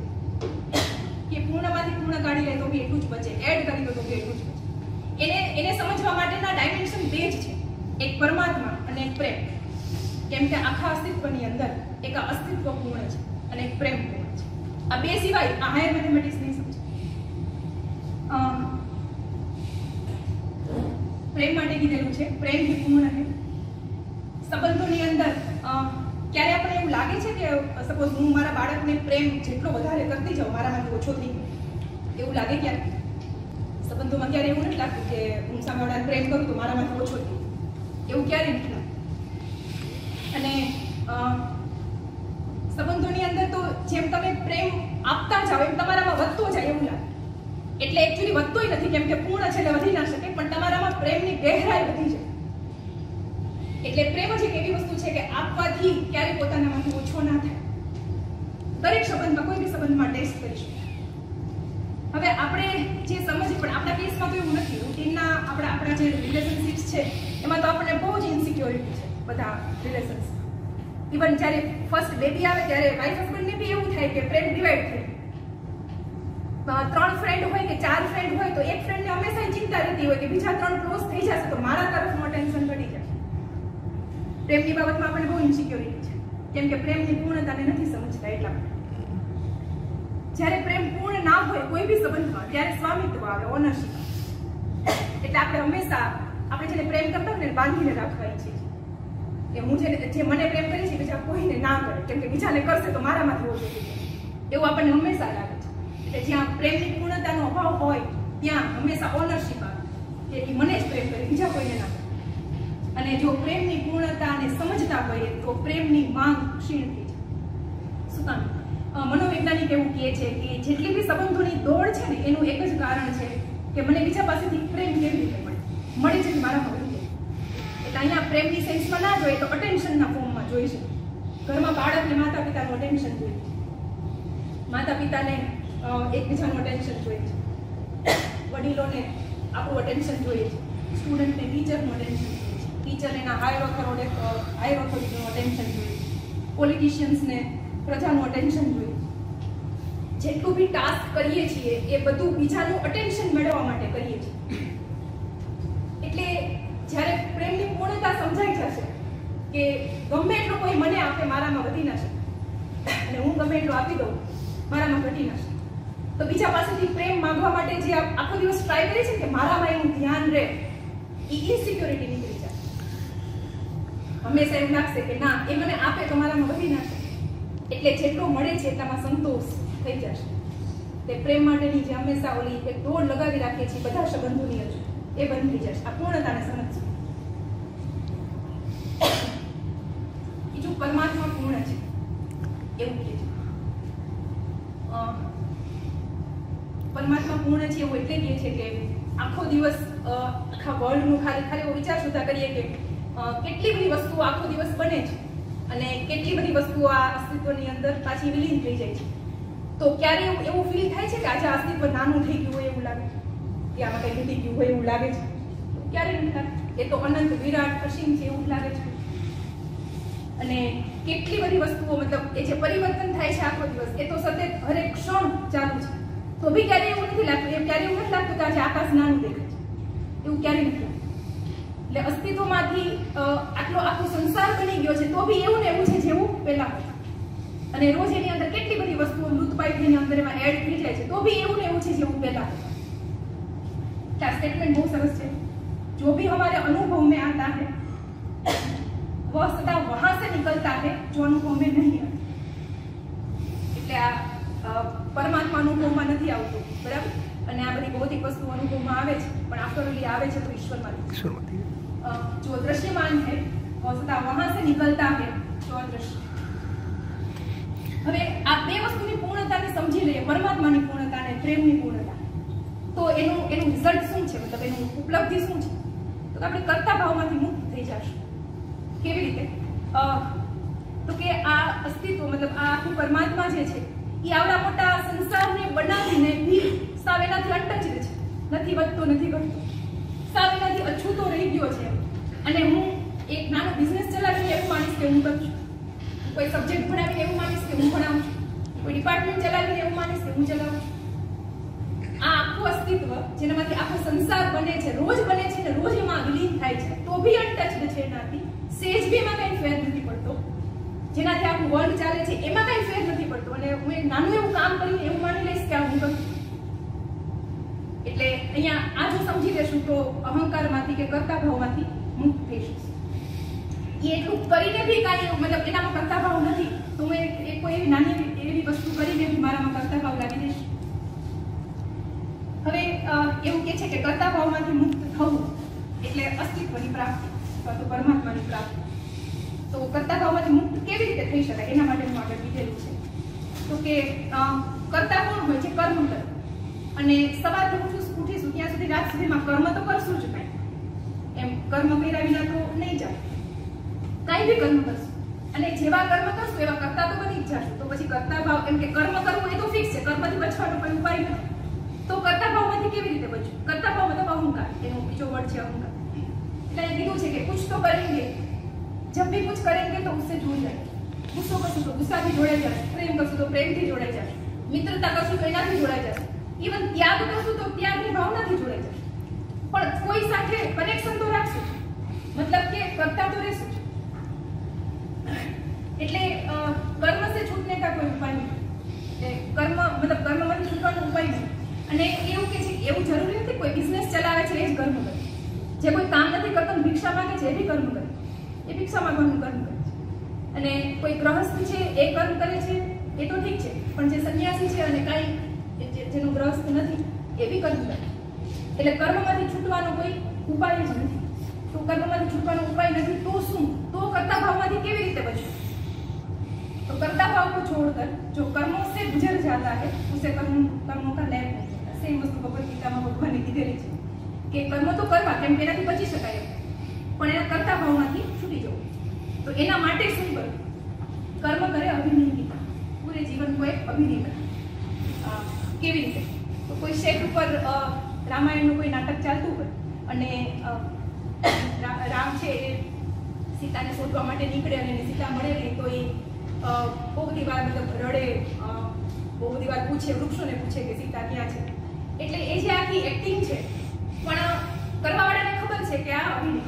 કે પૂર્ણમાંથી પૂર્ણ કાઢી લે તો બી એટલું જ બચે, એડ કરી દો તો બી એટલું જ બચે. એને સમજવા માટેના ડાયમેન્શન બે જ છે, એક પરમાત્મા અને એક પ્રેમ. કેમ કે આખા અસ્તિત્વની અંદર એક અસ્તિત્વ પૂર્ણ છે અને એક પ્રેમ પૂર્ણ છે. આ બે સિવાય આ હાયર મેથેમેટિક્સ નહીં સમજે. પ્રેમ માટે કીધેલું છે પ્રેમ ही पूर्ण है. સંબંધોની અંદર ક્યારે આપણે એવું લાગે છે કે સપોઝ હું મારા બાળકને પ્રેમ જેટલો વધારે કરતી જાઉં મારામાંથી ઓછો થઈ ગયો, એવું લાગે ક્યારે? સંબંધોમાં ક્યારે એવું નથી લાગતું કે હું સામેવાળાને પ્રેમ કરું તો મારામાંથી ઓછો થઈ ગયો, એવું ક્યારે નથી લાગતું. અને સંબંધોની અંદર તો જેમ તમે પ્રેમ આપતા જાઓ એમ તમારામાં વધતો જાય એવું લાગે. એટલે એકચ્યુઅલી વધતોય નથી કેમ કે પૂર્ણ છે એટલે વધી ના શકે, પણ તમારામાં પ્રેમની ગહેરાઈ વધી જાય. એટલે પ્રેમ જ એક એવી વસ્તુ છે કે આપવાથી ક્યારેય પોતાનામાંથી ઓછો ના થાય. દરેક સંબંધમાં, કોઈ બી સંબંધમાં ટેસ્ટ કરી શકે. હવે આપણે જે સમજીએ, પણ આપણા કેસમાં તો એવું નથી. રૂટીનના આપણા જે રિલેશનશિપ્સ છે એમાં તો આપણને બહુ જ ઇન્સિક્યોરિટી છે બધા રિલેશન્સ. ઇવન જ્યારે ફર્સ્ટ બેબી આવે ત્યારે વાઇફ હસબન્ડને બી એવું થાય કે પ્રેમ ડિવાઈડ થાય. 3 ફ્રેન્ડ હોય કે 4 ફ્રેન્ડ હોય તો એક ફ્રેન્ડને હંમેશા ચિંતા રહેતી હોય કે બીજા 3 ક્લોઝ થઈ જશે તો મારા તરફનું ટેન્શન ઘટી જશે. પ્રેમની બાબતમાં આપણને બહુ ઇન્સિક્યોરિટી છે કેમ કે પ્રેમની પૂર્ણતાને નથી સમજતા. એટલા માટે જ્યારે પ્રેમ પૂર્ણ ના હોય કોઈ બી સંબંધમાં ત્યારે સ્વામિત્વ આવે, ઓનરશિપ. એટલે આપણે હંમેશા આપણે જેને પ્રેમ કરતા હોય ને બાંધીને રાખવા ઈચ્છીએ કે હું જે મને પ્રેમ કરી છે બીજા કોઈને ના કરે, કેમ કે બીજાને કરશે તો મારામાંથી ઓછું થઈ જશે, એવું આપણને હંમેશા લાગે છે. એટલે જ્યાં પ્રેમની પૂર્ણતાનો અભાવ હોય ત્યાં હંમેશા ઓનરશિપ આવે કે એ મને જ પ્રેમ કરે, બીજા કોઈને ના કરે. અને જો પ્રેમની પૂર્ણતાને સમજતા હોઈએ તો પ્રેમની માંગ ક્ષીણ થઈ જાય. શું કામ? મનોવૈજ્ઞાનિક એવું કહે છે કે જેટલી બી સંબંધોની દોડ છે ને એનું એક જ કારણ છે કે મને બીજા પાસેથી પ્રેમ કેવી રીતે મળે છે મારામાં રહી જાય. એટલે અહીંયા પ્રેમની સેન્સમાં ના જોઈએ તો અટેન્શનના ફોર્મમાં જોઈ છે. ઘરમાં બાળકને માતા પિતાનું અટેન્શન જોઈએ છે, માતા પિતાને એકબીજાનું અટેન્શન જોઈએ છે, વડીલોને આપણું અટેન્શન જોઈએ છે, સ્ટુડન્ટને ટીચરનું અટેન્શન જોઈએ છે, ટીચર એના હાયર ઓથોરિટીનું અટેન્શન જોઈએ છે, પોલિટિશિયન્સને પ્રજાનું અટેન્શન જોઈએ. જેટલું બી ટાસ્ક કરીએ છીએ એ બધું બીજાનું અટેન્શન મેળવવા માટે કરીએ છીએ. એટલે જ્યારે પ્રેમની પૂર્ણતા સમજાઈ જશે કે ગમે એટલું કોઈ મને આપે મારામાં વધી ના શકે અને હું ગમે એટલું આપી દઉં મારામાં ઘટી ના શકે, તો બીજા પાસેથી પ્રેમ માંગવા માટે જે આખો દિવસ ટ્રાય કરી છે કે મારામાં એનું ધ્યાન રહે, એ ઇનસિક્યોરિટી નીકળી જાય. હંમેશા એમ લાગશે કે ના એ મને આપે તો મારામાં વધી ના શકે, એટલે જેટલો મળે છે એટલામાં સંતોષ થઈ જશે. તે પ્રેમ માટેની જે હંમેશા ઓલી એક દોડ લગાવી રાખીએ છીએ બધા સંબંધોની હજુ એ બંધ થઈ જશે. આ પૂર્ણતાને સમજશે. બીજું પરમાત્મા પૂર્ણ છે એવું કહે છે. પરમાત્મા પૂર્ણ છે એવું એટલે કહે છે કે આખો દિવસ આખા વર્લ્ડનું ખાલી એવો વિચાર સુધા કરીએ કે કેટલી બધી વસ્તુઓ આખો દિવસ બને છે અને કેટલી બધી વસ્તુઓ આ અસ્તિત્વની અંદર પાછી વિલીન થઈ જાય છે. તો ક્યારે એવું ફીલ થાય છે કે આજે અસ્તિત્વ નાનું થઈ ગયું હોય એવું લાગે છે, કે આમાં કંઈ ઘટી ગયું હોય એવું લાગે છે? ક્યારે નથી લાગતું. એ તો અનંત વિરાટ અસીમ છે એવું લાગે છે. અને કેટલી બધી વસ્તુઓ મતલબ એ જે પરિવર્તન થાય છે આખો દિવસ એ તો સતત હરેક ક્ષણ ચાલુ છે. તો બી ક્યારે એવું નથી લાગતું, એમ ક્યારે એવું નથી લાગતું કે આજે આકાશ નાનું દેખાય છે, એવું ક્યારે નથી લાગતું. એટલે અસ્તિત્વમાંથી આખો સંસાર બની ગયો છે તો બી એવું ને એવું છે જેવું પહેલા હતું. અને રોજ એની અંદર કેટલી બધી વસ્તુઓ લુપ્તપાઈ થઈને અંદર એમાં એડ થઈ જાય છે તો બી એવું ને એવું છે જેવું પહેલા હતું. આ સ્ટેટમેન્ટ બહુ સરસ છે. जो भी हमारे अनुभव में आता है वह सदा वहां से निकलता है जो अनुभव में नहीं आता. એટલે આ પરમાત્મા અનુભવમાં નથી આવતું, બરાબર? અને આ બધી ભૌતિક વસ્તુ અનુભવમાં આવે છે પણ આફ્ટરલી આવે છે તો ઈશ્વરમાંથી. जो दृश्यमान है वह सदा वहां से निकलता है जो अदृश्य. હવે આ બે વસ્તુની પૂર્ણતાને સમજી લઈએ, પરમાત્માની પૂર્ણતા અને પ્રેમની પૂર્ણતા, તો એનું રિઝલ્ટ શું છે, મતલબ એનું ઉપલબ્ધિ શું છે? તો આપણે કર્તા ભાવમાંથી મુક્ત થઈ જશું. કેવી રીતે? તો કે આ અસ્તિત્વ મતલબ આ આખું પરમાત્મા જે છે એ આવડા મોટા સંસારને બનાવીને બી સાવ એનાથી અટચ છે, નથી વધતો નથી ઘટતો, સાવ એનાથી અછૂતો રહી ગયો છે. અને હું એક નાનો બિઝનેસ ચલાવીને એવું માનીશ કે હું કરું છું, કોઈ સબ્જેક્ટ ભણાવીને એવું માનીશ કે હું ભણાવું છું, કોઈ ડિપાર્ટમેન્ટ ચલાવીને એવું માનીશ કે હું ચલાવું છું. આ આખું અસ્તિત્વ જેનામાંથી આખો સંસાર બને છે, રોજ બને છે ને રોજ એમાં વિલીન થાય છે, તો બી અનટચ્ડ છે એનાથી, સેજ બી એમાં કઈ ફેર નથી પડતો. જેનાથી આખું વર્લ્ડ ચાલે છે એમાં કઈ ફેર નથી પડતો. અને હું એક નાનું એવું કામ કરીને એવું માની લઈશ કે હું કરું. એટલે અહીંયા આ જો સમજી લેશું તો અહંકારમાંથી કે કર્તા ભાવમાંથી મુક્ત થઈશું. એ એટલું કરીને બી કાંઈ મતલબ એનામાં કર્તા ભાવ નથી તો હું કોઈ એવી નાની એવી વસ્તુ કરીને બી મારામાં કર્તા ભાવ લાવી દઈશ. હવે એવું કે છે કે કર્તા ભાવમાંથી મુક્ત થવું એટલે અસ્તિત્વની પ્રાપ્તિ અથવા તો પરમાત્માની પ્રાપ્તિ. તો કર્તા ભાવમાંથી મુક્ત કેવી રીતે થઈ શકાય એના માટે હું આગળ કીધેલું છે. તો કે કર્તા કોણ હોય છે? કર્મ કરે. અને સવારથી ઉઠીશું ત્યાં સુધી રાત સુધીમાં કર્મ તો કરશું જ કાંઈ, એમ કર્મ કર્યા વિના તો નહીં જાય, કાંઈ બી કર્મ કરશું. અને જેવા કર્મ કરશું એવા કર્તા તો બની જ જશું. તો પછી કર્તા ભાવ એમ કે કર્મ કરવું એ તો ફિક્સ છે, કર્મથી બચવાનો કોઈ ઉપાય નથી. તો કર્તા ભાવમાંથી કેવી રીતે બચવું? કર્તા ભાવ મતલબ અહંકાર, એનો બીજો વર્ડ છે અહંકાર. એટલે કીધું છે કે કુછ તો કરેંગે, જબ भी कुछ करेंगे तो उससे जुड़ जाएंगे. गुस्सा करશું તો ગુસ્સાથી જોડાઈ જશે, પ્રેમ કરશું તો પ્રેમથી જોડાઈ જશે, મિત્રતા કરશું તો એનાથી જોડાઈ જશે, ઇવન ત્યાગ કરશું તો ત્યાગની ભાવનાથી જોડાઈ જશે. પણ કોઈ સાથે કનેક્શન તો રાખશું, મતલબ કે કરતા તો રહેશું. એટલે કર્મ સે છૂટને કા કોઈ ઉપાય નહીં. કર્મ મતલબ કર્મમાંથી છૂટવાનો ઉપાય નહીં. અને એવું કે છે એવું જરૂરી નથી કોઈ બિઝનેસ ચલાવે છે એ જ કર્મ કરે. કરવાનું, ભિક્ષા માંગે છે એ બી કર્મ કરે, એ ભિક્ષા માંગવાનું કર્મ કરે છે. અને કોઈ ગ્રહસ્થ છે એ કર્મ કરે છે એ તો ઠીક છે, પણ જે સંન્યાસી છે અને કાંઈ જેનું ગ્રહસ્થ નથી એ બી કર્મ કરે. એટલે કર્મમાંથી છૂટવાનો કોઈ ઉપાય જ નથી. તો કર્મમાંથી છૂટવાનો ઉપાય નથી તો શું? તો કર્તા ભાવમાંથી કેવી રીતે બચવું? तो कर्ता भाव को छोड़कर जो कर्मों से गुजर जाता है उसे कर्मों का लय नहीं होता. सेम वस्तु भगवद गीताમાં ભગવાને કીધેલી છે કે કર્મ તો કરવા, કેમ કે એનાથી બચી શકાય, પણ એના કર્તા ભાવમાંથી છૂટી જવું. તો એના માટે શું કરવું? કર્મ કરે અભિનય ગીતા, પૂરે જીવન को एक અભિનય કરે. કેવી રીતે? તો કોઈ સેટ ઉપર રામાયણનું કોઈ નાટક ચાલતું હોય અને રામ છે એ સીતાને શોધવા માટે નીકળે અને સીતા મળે નહીં તો એ બહુ બધી વાર મતલબ રડે, બહુ બધી વાર પૂછે, વૃક્ષોને પૂછે કે સીતા ક્યાં છે. એટલે એ જે આખી એક્ટિંગ છે, પણ કરવાવાળાને ખબર છે કે આ અભિનય,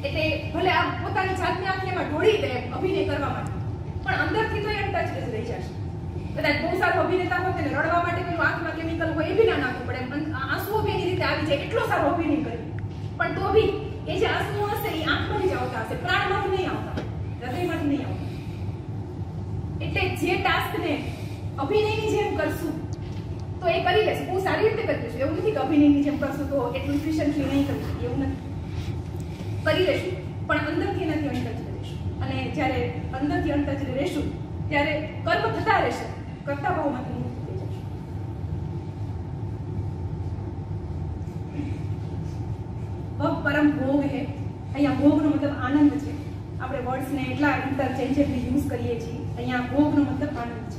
એટલે ભલે આ પોતાની જાતને આખી એમાં ઢોળી દે અભિનય કરવા માટે, પણ અંદરથી તો એ ટચ જ રહી જશે. કદાચ બહુ સારો અભિનેતા હોય તેને રડવા માટે કોઈ આંખમાં કેમિકલ હોય એ બી ના નાખવું પડે, પણ આંસુઓ બી એની રીતે આવી જાય, એટલો સારો અભિનય કરે, પણ તો બી એ જે આંસુઓ હશે એ આંખમાંથી જ આવતા હશે, પ્રાણમાંથી નહીં આવતા, હૃદયમાંથી નહીં આવતા. એટલે જે ટાસ્કને અભિનયની જેમ કરશું તો એ કરી લેશું, બહુ સારી રીતે કરી લેશું. એવું નથી કે અભિનયની જેમ કરશું તો એટલું એફિશિયન્ટલી નહીં કરી શકીએ, એવું નથી. કરી લેશું, પણ અંદરથી એનાથી અનટચ રહીશું. અને જ્યારે અંદરથી અનટચ રહીશું ત્યારે કર્મ થતા રહેશે, કરતા ભાવમાંથી મુક્ત થઈ જશું. ભવ પરમ ભોગ હે. અહીંયા ભોગનો મતલબ આનંદ છે. આપણે વર્ડ્સને એટલા ઇન્ટરચેન્જેબલી યુઝ કરીએ છીએ. અહીંયા ભોગનો મતલબ આનંદ છે.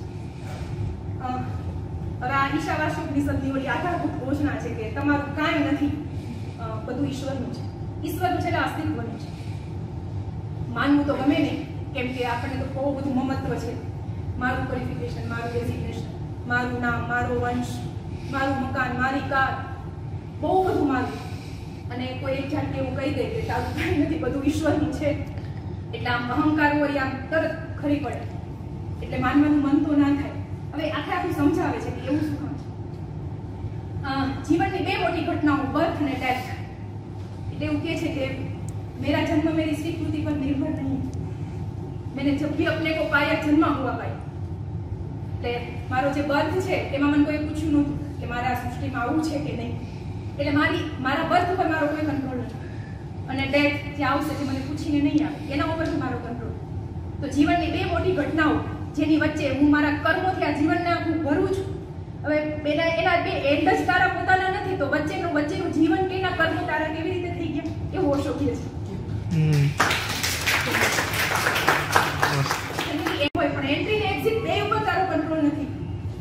હવે આ ઈશાવાસ્યોપનિષદની ઓલી આધારભૂત ઘોષણા છે કે તમારું કાંઈ નથી, બધું ઈશ્વરનું છે. ઈશ્વરનું છે એટલે અસ્તિત્વનું છે. માનવું તો ગમે નહીં, કેમ કે આપણને તો બહુ બધું મમત્વ છે. મારું ક્વોલિફિકેશન, મારું ડેઝિગ્નેશન, મારું નામ, મારો વંશ, મારું મકાન, મારી કાર, બહુ બધું મારું. અને કોઈ એક જાતને એવું કહી દે કે તારું કાંઈ નથી, બધું ઈશ્વરનું છે, એટલે આમ અહંકાર હોય આમ તરત ખરી પડે, એટલે માનવાનું મન તો ના થાય. હવે આખું સમજાવે છે કે એવું શું કામ છે. જીવનની બે મોટી ઘટનાઓ, બર્થ અને ડેથ. એટલે એવું કહે છે કે मेरा जन्म मेरी स्वीकृति पर निर्भर नहीं, मैंने जब भी अपने को पाया जन्मा हुआ पाया. એટલે મારો જે બર્થ છે એમાં મને કોઈ પૂછ્યું નહોતું કે મારા સૃષ્ટિમાં આવું છે કે નહીં, એટલે મારા બર્થ પર મારો કોઈ કંટ્રોલ નથી. અને ડેથ જે આવશે જે મને પૂછીને નહીં આવે એના ઉપર મારો કંટ્રોલ. તો જીવનની બે મોટી ઘટનાઓ જેની વચ્ચે હું મારા કર્મોથી આ જીવનને હું ભરું છું. હવે એના બે એન્ડ જ તારા પોતાના નથી, તો વચ્ચેનું જીવન કે એના કર્મો તારા કેવી રીતે થઈ ગયા એવું ઓશો કહે છે. પણ એન્ટ્રી ને એક્ઝિટ બે ઉપર તારો કંટ્રોલ નથી,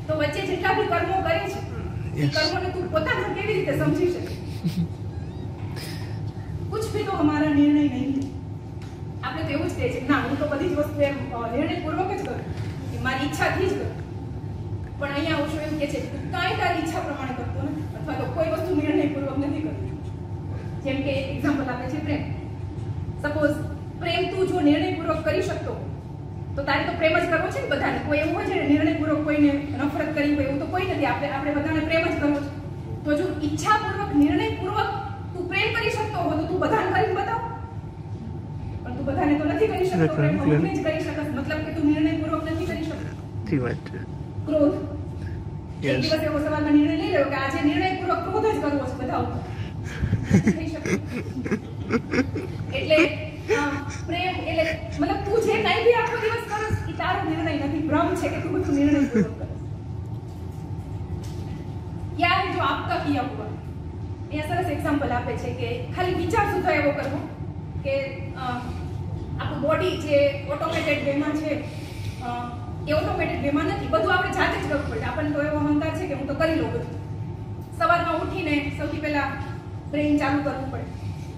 તો વચ્ચે જેટલા બી કર્મો કરે છે એ કર્મોને તું પોતાના કેવી રીતે સમજી શકે? कुछ भी तो हमारा निर्णय नहीं है. આપણે તો એવું જ કહે છે ના હું તો બધી જ વસ્તુ એમ નિર્ણયપૂર્વક જ કરું, કે મારી ઈચ્છાથી જ કરું. પણ અહીંયા ઓશો એવું કહે છે કાંઈ તારી ઈચ્છા પ્રમાણે કરતો નથી, અથવા તો કોઈ વસ્તુ નિર્ણયપૂર્વક નથી કરતું. જેમ કે એક્ઝામ્પલ આપે છે પ્રેમ. સપોઝ પ્રેમ તું જો નિર્ણયપૂર્વક કરી શકતો તો તારે તો પ્રેમ જ કરવો છે ને બધાને. કોઈ એવું હોય છે ને નિર્ણયપૂર્વક કોઈને નફરત કરી હોય એવું તો કોઈ નથી. આપણે બધાને પ્રેમ જ કરવો છે. તો જો ઈચ્છાપૂર્વક નિર્ણયપૂર્વક તું પ્રેમ કરી શકતો હો તો તું બધાને કરીને બતાવ. પણ તું બધાને તો નથી કરી શકતો પ્રેમ, અમુકને જ કરી શકસ. મતલબ કે તું નિર્ણયપૂર્વક નથી કરી શકતો. ઠીક વાત છે. ક્રોધ. એક દિવસ એવો સવાલમાં નિર્ણય લઈ લ્યો કે આજે નિર્ણયપૂર્વક ક્રોધ જ કરવો છે બધા ઉપર. થઈ શકે. એટલે પ્રેમ એટલે મતલબ તું જે કાંઈ બી આખો દિવસ કરસ એ તારો નિર્ણય નથી, ભ્રમ છે કે તું બધું નિર્ણયપૂર્વક કરસ. क्या है जो आपका किया हुआ. અહીંયા સરસ એક્ઝામ્પલ આપે છે કે ખાલી વિચાર સુધા એવો કરવો કે આપણું બોડી જે ઓટોમેટેડ વેમાં છે એ ઓટોમેટેડ વેમાં નથી, બધું આપણે જાતે જ કરવું પડે. આપણને તો એવો અહંકાર છે કે હું તો કરી લઉં બધું. સવારમાં ઉઠીને સૌથી પહેલા બ્રેઇન ચાલુ કરવું પડે,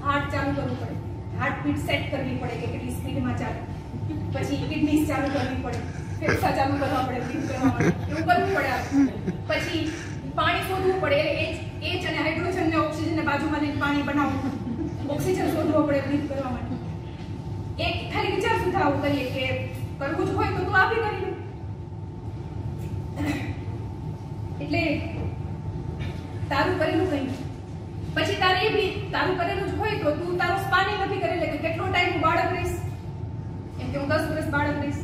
હાર્ટ ચાલુ કરવું પડે, હાર્ટ બીટ સેટ કરવી પડે કે કેટલી સ્પીડમાં ચાલે, પછી કિડનીઝ ચાલુ કરવી પડે, ફેફસા ચાલુ કરવા પડે બ્રીથ કરવા માટે, એવું કરવું પડે. પછી પાણી શોધવું પડે, એટલે એચ અને હાઇડ્રોજન ને ઓક્સિજન ને બાજુમાં લઈને પાણી બનાવવું, ઓક્સિજન શોધવો પડે બ્રીથ કરવા માટે. એક ખાલી વિચાર સુધા આવું કરીએ કે કરવું જ હોય તો તું આ બી કરી લો. એટલે તારું કરેલું કંઈ પછી તારે એ બી તારું કરેલું જ હોય તો તું તારો બાળક રહીશ,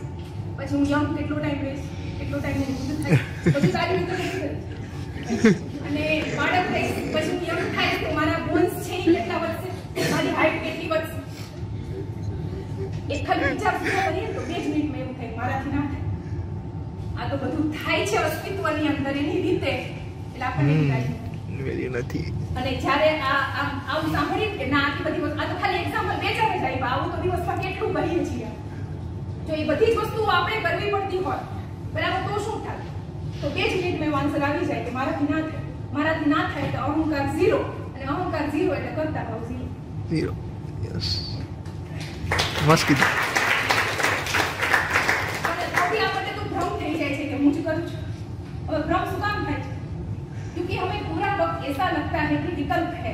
પછી હું યંગ કેટલો ટાઈમ રહીશ, કેટલો ટાઈમ વૃદ્ધ થાય, પછી સારી રીતે નથી કરીશ. અને બાળક રહીશ, પછી હું યંગ થાય તો મારા બોન્સ છે એ કેટલા વધશે, મારી હાઈટ કેટલી વધશે. એક ખાલી વિચાર કરીએ તો 2 જ મિનિટમાં એવું થાય મારાથી ના થાય. આ તો બધું થાય છે અસ્તિત્વની અંદર એની રીતે, એટલે આપણને વેલ્યુ નથી. અને જ્યારે આવું સાંભળીએ કે ના આટલી બધી વસ્તુ, આ તો ખાલી એક્ઝામ્પલ 2 4 જ આપ્યા, આવું તો દિવસમાં કેટલું કરીએ છીએ. જો એ બધી જ વસ્તુઓ આપણે કરવી પડતી હોય બરાબર, તો શું થાય? તો 2 જ મિનિટમાં આન્સર આવી જાય કે મારાથી ના થાય. મારાથી ના થાય એટલે અહંકાર 0, અને અહંકાર 0 એટલે કરતા ભાવ 0. યસ, મસ્ત કીધું. भ्रम શું કામ થાય છે? क्योंकि हमें पूरा वक्त ऐसा लगता है कि विकल्प है.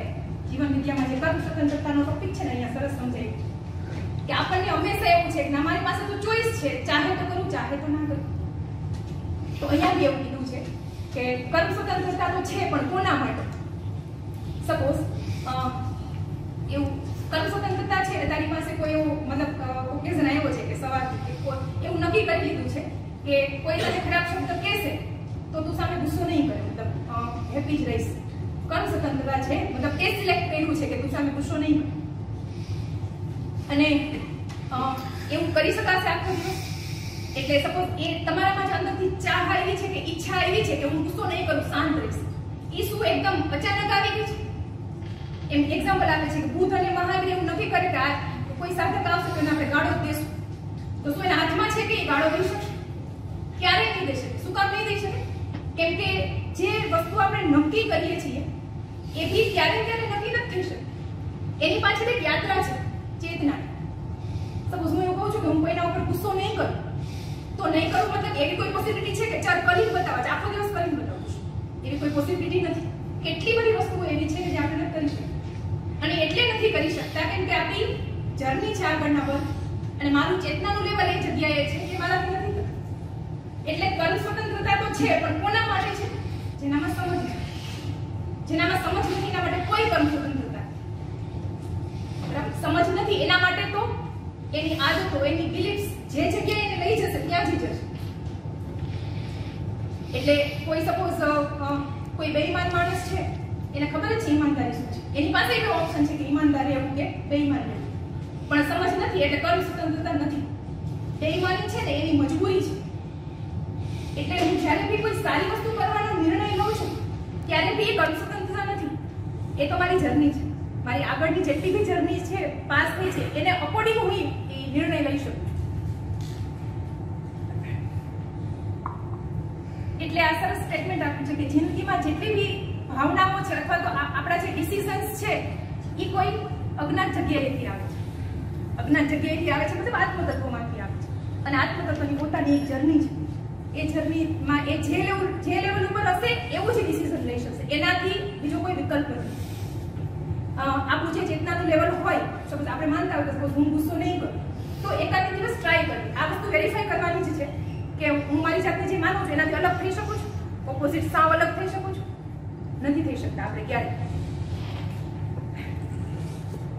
जीवन विद्या में कर्म स्वतंत्रताનો ટોપિક છે ને, અહીંયા સરસ સમજાય કે આપણને હંમેશા એવું છે કે અમારી પાસે તો ચોઈસ છે, ચાહે તો કરું, ચાહે તો ના કરું. તો અહીંયા બી એવું કીધું છે કે કર્મ સ્વતંત્રતા તો છે, પણ કોના માટે? સપોઝ એવું કર્મ સ્વતંત્રતા છે, તારી પાસે કોઈ એવું મતલબ ઓકેઝન આવ્યો છે કે સવારથી કે એવું નક્કી કરી લીધું છે કે કોઈ તને ખરાબ શબ્દ કહેશે તો તું સામે ગુસ્સો નહીં કરે, મતલબ હેપી જ રહીશ. કર્મ સ્વતંત્રતા છે, મતલબ એ સિલેક્ટ કર્યું છે કે તું સામે ગુસ્સો નહીં કરે. અને એવું કરી શકાશે આખો દિવસ? એટલે સપોઝ એ તમારામાં જ અંદરથી ચાહ આવી છે કે ઈચ્છા આવી છે કે હું ગુસ્સો નહીં કરું, શાંત રહીશ. એ શું એકદમ અચાનક આવી ગઈ છે? એમ એક્ઝામ્પલ આપે છે કે બુદ્ધ અને મહાવીર એવું નક્કી કરે કે આ કોઈ સાધક આવશે તો એને આપણે ગાળો દેશું, તો શું એના હાથમાં છે કે એ ગાળો દઈ શકે? ક્યારેય નહીં દઈ શકે. શું કામ નહીં દઈ શકે? કેમ કે જે વસ્તુ આપણે નક્કી કરીએ છીએ એ બી ક્યારે નક્કી નથી થઈ શકે. એની પાછળ એક યાત્રા છે, ચેતના. સપોઝ હું એવું કહું છું કે હું કોઈના ઉપર ગુસ્સો નહીં કરું, તો નહીં કરું મતલબ એવી કોઈ પોસિબિલિટી છે કે ચાલ કરીને બતાવો, આખો દિવસ કરીને બતાવું છું, એવી કોઈ પોસિબિલિટી નથી. કેટલી બધી વસ્તુઓ એવી છે કે જે આપણે નથી કરી શકતા. અને એટલે નથી કરી શકતા કેમ કે આપણી જર્ની છે આગળના પર, અને મારું ચેતનાનું લેવલ એ જગ્યાએ છે કે મારાથી નથી થતું. એટલે કર્મ સ્વતંત્રતા તો છે, પણ કોના માટે છે? જેનામાં સમજ નથી. જેનામાં સમજ નથી એના માટે કોઈ કર્મ સ્વતંત્રતા બરાબર. સમજ નથી એના માટે તો એની આદતો, એની બિલીફ્સ જે જગ્યાએ એને લઈ જશે ત્યાં જ જશે. એટલે કોઈ સપોઝ કોઈ બેઈમાન માણસ છે, એને ખબર છે ઈમાનદારી શું છે, એની પાસે એવો ઓપ્શન છે કે ઈમાનદાર રહેવું કે બેઈમાન રહેવું, પણ સમજ નથી એટલે કર્મ સ્વતંત્રતા નથી. બેઈમાની છે ને એની મજબૂરી છે. એટલે હું જ્યારે બી કોઈ સારી વસ્તુ કરવાનો નિર્ણય લઉં છું ત્યારે બી કર્મ સ્વતંત્રતા નથી. એ તો મારી જર્ની છે, મારી આગળની જેટલી બી જર્ની છે પાસ થઈ છે એને અકોર્ડિંગ હું એ નિર્ણય લઈ શકું. એટલે આ સરસ સ્ટેટમેન્ટ આપ્યું છે કે જિંદગીમાં જેટલી બી ભાવનાઓ છે અથવા તો આપણા જે ડિસિઝન્સ છે એ કોઈ અજ્ઞાત જગ્યાએથી આવે છે. અજ્ઞાત જગ્યાએથી આવે છે મતલબ આત્મતત્વમાંથી આવે છે. અને આત્મતત્વની પોતાની એક જર્ની છે. એ જર્નીમાં એ જે લેવલ ઉપર હશે એવું જ ડિસિઝન લઈ શકશે, એનાથી બીજો કોઈ વિકલ્પ નથી. આપણું જે ચેતનાનું લેવલ હોય, સપોઝ આપણે માનતા હોય કે હું ગુસ્સો નહીં કરું, તો એકાદ દિવસ ટ્રાય કરવી. આ વસ્તુ વેરીફાઈ કરવાની જ છે કે હું મારી જાતને જે માનું છું એનાથી અલગ થઈ શકું છું, ઓપોઝિટ સાવ અલગ થઈ શકું છું? નથી થઈ શકતા આપણે ક્યારે.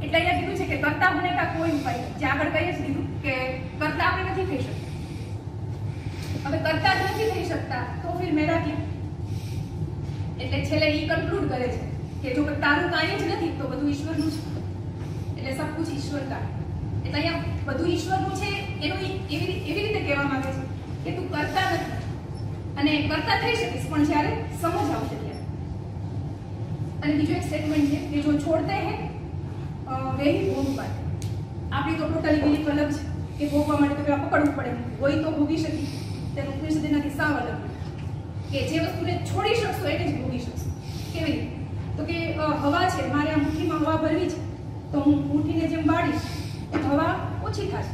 એટલે અહીંયા કીધું છે કે કરતા હોને કા કોઈ ઉપાય નથી. જે આગળ કહીએ છીએ કીધું કે કરતા આપણે નથી થઈ શકતા. હવે કરતા જ નથી થઈ શકતા તો ફિર મેરા ક્યાં? એટલે છેલ્લે ઈ કન્ક્લુડ કરે છે કે જો તારું કાંઈ જ નથી તો બધું ઈશ્વરનું છે. એટલે સબ કુછ ઈશ્વર કા. એટલે અહીંયા બધું ઈશ્વરનું છે એનું એવી રીતે કહેવા માંગે છે કે તું કરતા નથી અને કરતા થઈ શકીશ પણ જ્યારે સમજ આવશે ત્યારે. અને બીજો એક સ્ટેટમેન્ટ છે કે જો છોડતે હે વેહી ભોગ પાતે. આપણી તો ટોટલી બિલીફ અલગ છે કે ભોગવા માટે તો પેલા પકડવું પડે, હોય તો ભોગી શકી. તેનું કૃષ્ણ તેનાથી સાવ અલગ કે જે વસ્તુને છોડી શકશો એને જ ભોગી શકશો. કેવી રીતે? તો કે હવા છે, મારે આ મુઠ્ઠીમાં હવા ભરવી છે તો હું મુઠ્ઠીને જેમ બાળીશ એમ હવા ઓછી થશે.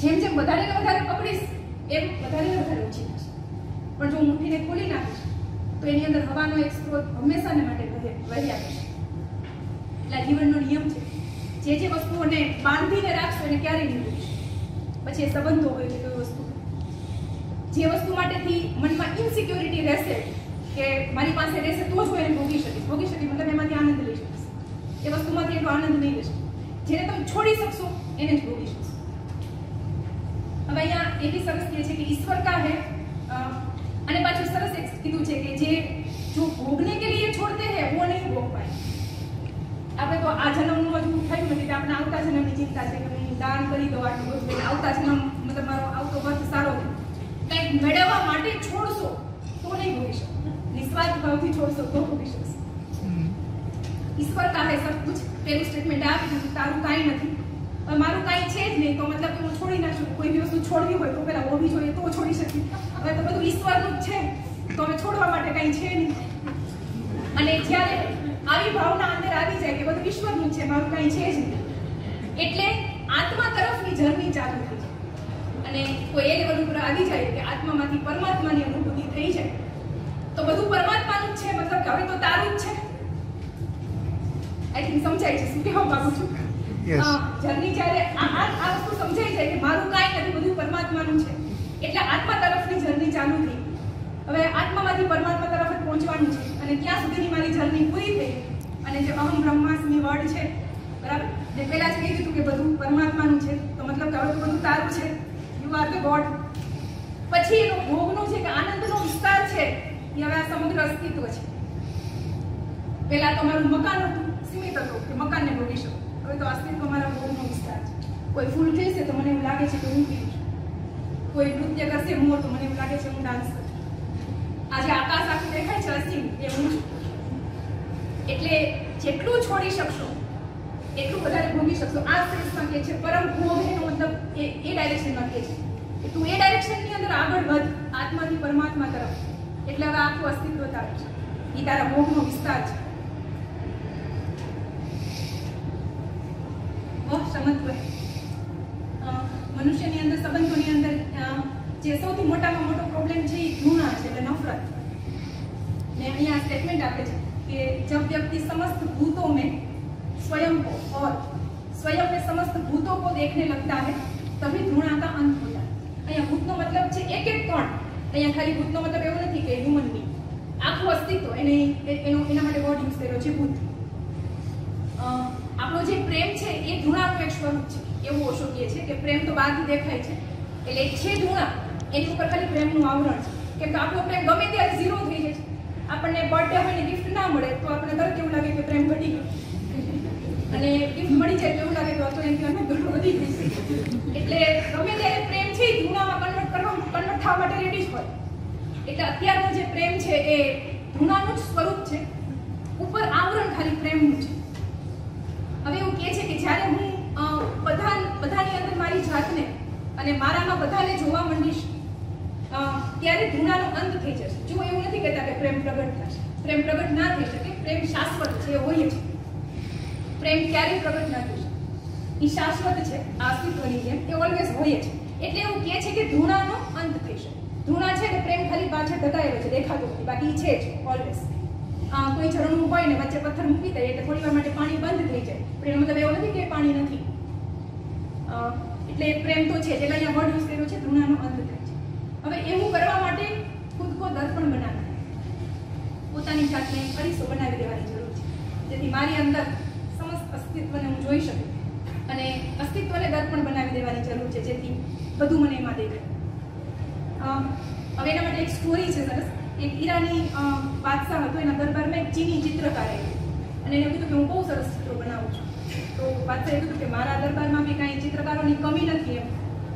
જેમ જેમ વધારે ને વધારે પકડીશ એમ વધારે ને વધારે ઓછી થશે. પણ જો મુઠ્ઠીને ખોલી નાખીશ તો એની અંદર હવાનો એક સ્ત્રોત હંમેશાને માટે વધ્યા કરશે. એટલે જીવનનો નિયમ છે, જે વસ્તુઓને બાંધીને રાખશો એને ક્યારેય નહીં ભૂલીશ. પછી એ સંબંધો હોય કે કોઈ વસ્તુ, જે વસ્તુ માટેથી મનમાં ઇનસિક્યોરિટી રહેશે કે મારી પાસે રહેશે તો જ હું એને ભોગી શકીશ મતલબ એમાંથી આનંદ લઈ શકીશ, એ વસ્તુમાંથી એટલો આનંદ નહીં લેશો. જેને તમે છોડી શકશો એને જ ભોગી શકશો. હવે અહીંયા એ બી સરસ કહે છે કે ઈશ્વર કા હે, અને પાછું સરસ એક કીધું છે કે જે જો ભોગને કે लिए छोड़ते हैं वो नहीं भोग पाए. આપણે તો આ જન્મનું હજુ થયું નથી કે આપણે આવતા જન્મની ચિંતા છે કે હું દાન કરી દઉં આટલું બધું, આવતા જન્મ મતલબ મારો આવતો વર્ત સારો થાય. કંઈક મેળવવા માટે છોડશો તો નહીં ભોગી શકો, નિસ્વાર્થ ભાવથી છોડશો તો ભોગી શકશો. ઈશ્વર કા હે સબ કુછ, પેલું સ્ટેટમેન્ટ આપી દીધું, તારું કાંઈ નથી, મારું કાંઈ છે જ નહીં, તો મતલબ કે હું છોડી ના શકું. કોઈ બી વસ્તુ છોડવી હોય તો પેલા હોવી જોઈએ તો છોડી શકીએ. હવે તો બધું ઈશ્વરનું જ છે, તો હવે છોડવા માટે કંઈ છે નહીં. અને જ્યારે આવી ભાવના અંદર આવી જાય કે બધું ઈશ્વરનું છે, મારું કાંઈ છે જ નહીં, એટલે આત્મા તરફની જર્ની ચાલુ થઈ જાય. અને કોઈ એ લેવલ ઉપર આવી જાય કે આત્મામાંથી પરમાત્માની અનુભૂતિ થઈ જાય, તો બધું પરમાત્માનું જ છે, મતલબ કે હવે તો તારું જ છે. આઈ થિંક સમજાય છે શું કહેવા માંગુ છું. જર્ની જ્યારે આ વસ્તુ સમજાઈ જાય કે મારું કાંઈ નથી, બધું પરમાત્માનું છે, એટલે આત્મા તરફની જર્ની ચાલુ થઈ. હવે આત્મામાંથી પરમાત્મા તરફ જ પહોંચવાનું છે, અને ત્યાં સુધીની મારી જર્ની પૂરી થઈ. અને જે અહમ બ્રહ્માસ્મિ વર્ડ છે, બરાબર, જે પહેલા જ કહી દીધું કે બધું પરમાત્માનું છે, તો મતલબ કે હવે તો બધું તારું છે, યુ આર ધ ગોડ. પછી એનો ભોગનો છે કે આનંદનો વિસ્તાર છે, એ હવે આ સમગ્ર અસ્તિત્વ છે. પહેલા તો મારું મકાન હતું, સીમિત હતું કે મકાનને ભોગી શકું, હવે તો અસ્તિત્વ મારા ભોગનો વિસ્તાર છે. કોઈ ફૂલ ખેલશે તો મને એવું લાગે છે કે હું પીવું છું, કોઈ નૃત્ય કરશે મોર તો મને એવું લાગે છે હું ડાન્સ કરું. આજે આકાશ આખું દેખાય છે અસીમ, એ હું છું. એટલે જેટલું છોડી શકશો એટલું વધારે ભોગી શકશો. આ સ્ટેજમાં કે છે પરમ ભોગ, એનો મતલબ એ ડાયરેક્શનમાં કે છે કે તું એ ડાયરેક્શનની અંદર આગળ વધ, આત્માથી પરમાત્મા તરફ. એટલે હવે આખું અસ્તિત્વ તારું છે, એ તારા ભોગનો વિસ્તાર છે. સમત્વ મનુષ્યની અંદર, સંબંધોની અંદર જે સૌથી મોટામાં મોટો પ્રોબ્લેમ છે એ ઘૃણા છે, એટલે નફરત. ને અહીંયા સ્ટેટમેન્ટ આપે છે कि जब व्यक्ति समस्त भूतों में स्वयं को और स्वयं में समस्त भूतों को देखने लगता है तभी घृणा का अंत होता है. અહીંયા ભૂતનો મતલબ છે એક એક કણ. અહીંયા ખાલી ભૂતનો મતલબ એવો નથી કે હ્યુમન બીંગ, આખું અસ્તિત્વ, એના માટે વર્ડ યુઝ કર્યો છે ભૂત. આપણો જે પ્રેમ છે એ ઘૃણાનું એક સ્વરૂપ છે, એવું ઓશો કહે છે કે પ્રેમ તો બહારથી દેખાય છે, એટલે છે ઘૃણા, એની ઉપર ખાલી પ્રેમનું આવરણ છે. કેમ કે આપણો પ્રેમ ગમે ત્યારે ઝીરો થઈ જાય છે. આપણને બર્થડે હોય ને ગિફ્ટ ના મળે તો આપણે તરત એવું લાગે કે પ્રેમ ઘટી ગયો, અને ગિફ્ટ મળી જાય તો એવું લાગે તો એની અંદર ઘણું વધી ગયું. એટલે ગમે ત્યારે પ્રેમ છે એ ઘૃણામાં કન્વર્ટ થવા માટે રેડી જ હોય. એટલે અત્યારનો જે પ્રેમ છે એ ઘૃણાનું જ સ્વરૂપ છે, ઉપર આવરણ ખાલી પ્રેમનું છે. હવે એવું કહે છે કે જ્યારે હું બધાની અંદર મારી જાતને અને મારામાં બધાને જોવા માંડીશ ત્યારે ઘૃણાનો અંત થઈ જશે. જો એવું નથી કહેતા કે પ્રેમ પ્રગટ થશે, પ્રેમ પ્રગટ ના થઈ શકે. પ્રેમ શાશ્વત છે, એ હોય છે. પ્રેમ ક્યારેય પ્રગટ ના થઈ શકે, એ શાશ્વત છે, અસ્તિત્વની જેમ એ ઓલવેઝ હોય છે. એટલે એવું કહે છે કે ઘૃણાનો અંત થઈ શકે. ઘૃણા છે કે પ્રેમ ખાલી પાછળ ઢકાયેલો છે, દેખાતો નથી, બાકી છે જ ઓલવેઝ. કોઈ ઝરણું હોય ને વચ્ચે પથ્થર મૂકી દે એટલે થોડી વાર માટે પાણી બંધ થઈ જાય, પણ એનો મતલબ એવો નથી કે પાણી નથી. એટલે પ્રેમ તો છે, જેટલા અહીંયા વર્ડ યુઝ કર્યો છે, ઘૃણાનો અંત થાય છે. હવે એવું કરવા માટે ખુદ કો દર્પણ બનાવવું, પોતાની જાતને અરીસો બનાવી દેવાની જરૂર છે, જેથી મારી અંદર સમસ્ત અસ્તિત્વને હું જોઈ શકું. અને અસ્તિત્વને દર્પણ બનાવી દેવાની જરૂર છે, જેથી બધું મને એમાં દેખાય. હવે એના માટે એક સ્ટોરી છે સરસ. એક ઈરાની બાદશાહ હતો, એના દરબારમાં એક ચીની ચિત્રકાર આવ્યો અને એને કીધું કે હું બહુ સરસ ચિત્રો બનાવું છું. તો બાદશાહે કીધું કે મારા દરબારમાં બી કાંઈ ચિત્રકારોની કમી નથી એમ,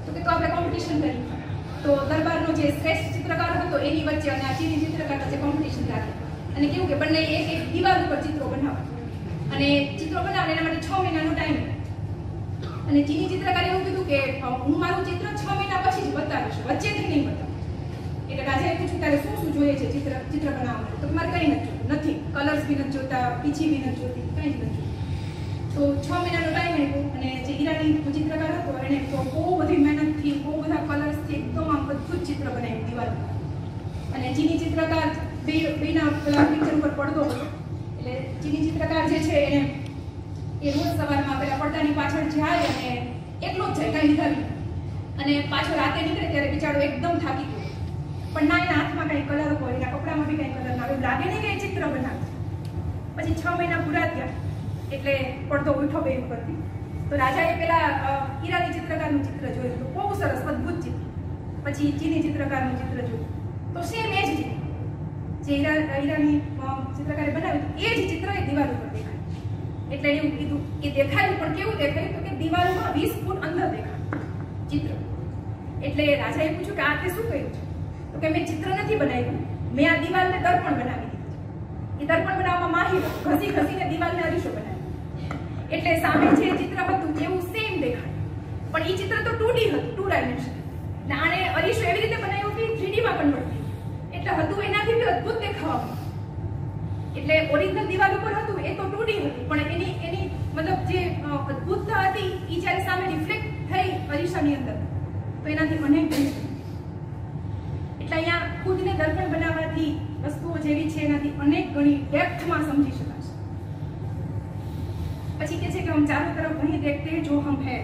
તો કે તો આપણે કોમ્પિટિશન કરીએ. તો દરબારનો જે શ્રેષ્ઠ ચિત્રકાર હતો એની વચ્ચે અને આ ચીની ચિત્રકાર વચ્ચે કોમ્પિટિશન રાખે, અને કેવું કે બંને એક એક દિવાલ ઉપર ચિત્રો બનાવે, અને ચિત્રો બનાવે એના માટે 6 મહિનાનો ટાઈમ. અને ચીની ચિત્રકારે એવું કીધું કે હું મારું ચિત્ર 6 મહિના પછી જ બતાવીશ, વચ્ચેથી નહીં બતાવું. એટલે રાજાએ પૂછ્યું તારે શું શું જોઈએ છે ચિત્ર બનાવવા માટે? તો મારે કંઈ નથી, કલર્સ બી નથી જોતા, પીછી બી નથી જોતી, કંઈ જ નથી જોતું. તો 6 મહિનાનો ટાઈમ આપ્યો, અને જે ઈરાની ચિત્રકાર હતો એને તો બહુ બધી મહેનતથી, બહુ બધા કલર્સથી એકદમ આમ બધું જ ચિત્ર બનાવ્યું દિવાલ પર. અને ચીની ચિત્રકાર બેના પેલા પિક્ચર ઉપર પડદો હતો, એટલે ચીની ચિત્રકાર જે છે એને એ રોજ સવારમાં પેલા પડદાની પાછળ જાય અને એકલો જ જાય, કાંઈ લીધા નહીં, અને પાછળ રાતે નીકળે ત્યારે બિચારો એકદમ થાકી ગયો. પણ ના, એના હાથમાં કંઈ કલર હોય, એના કપડામાં બી કંઈ કલર ના હોય, લાગે નહીં કે ચિત્ર બનાવે. પછી 6 મહિના પૂરા થયા એટલે પડદો ઉઠો બે ઉપરથી, તો રાજાએ પેલા ઈરાની ચિત્રકારનું ચિત્ર જોયું તો બહુ સરસ અદ્ભુત ચિત્ર. પછી ચીની ચિત્રકારનું ચિત્ર જોયું તો સેમ એ જ ચિત્ર જે ઈરાની ચિત્રકારે બનાવ્યું એ જ ચિત્ર એ દિવાલ ઉપર દેખાય. એટલે એવું કીધું કે દેખાયું, પણ કેવું દેખાયું તો કે દિવાલમાં 20 ફૂટ અંદર દેખાય ચિત્ર. એટલે રાજાએ પૂછ્યું કે આ તે શું કર્યું છે? તો કે મેં ચિત્ર નથી બનાવ્યું, મેં આ દિવાલને દર્પણ બનાવી દીધું છે. એ દર્પણ બનાવવામાં માહિર ઘસી ઘસીને દિવાલને અરીસો બનાવ્યો. એટલે સામે જે ચિત્ર હતું એવું સેમ દેખાય, પણ એ ચિત્ર તો 2D હતું, 2 ડાયમેન્શન. ને આને અરીસો એવી રીતે બનાવ્યો કે 3D માં કન્વર્ટ થયું. એટલે હતું એનાથી બી અદ્ભુત દેખાવા. એટલે ઓરિજિનલ દિવાલ ઉપર હતું એ તો 2D હતી, પણ એની મતલબ જે અદ્ભુતતા હતી એ જ્યારે સામે રિફ્લેક્ટ થઈ અરીસાની અંદર તો એનાથી અનેક ગણી. એટલે અહીંયા ખુદને દર્પણ બનાવવાથી વસ્તુઓ જેવી છે એનાથી અનેક ગણી ડેપ્થમાં સમજી શકાશે. પછી કે છે કે હમ ચારો તરફ વહી દેખતે હૈ જો હમ હૈ.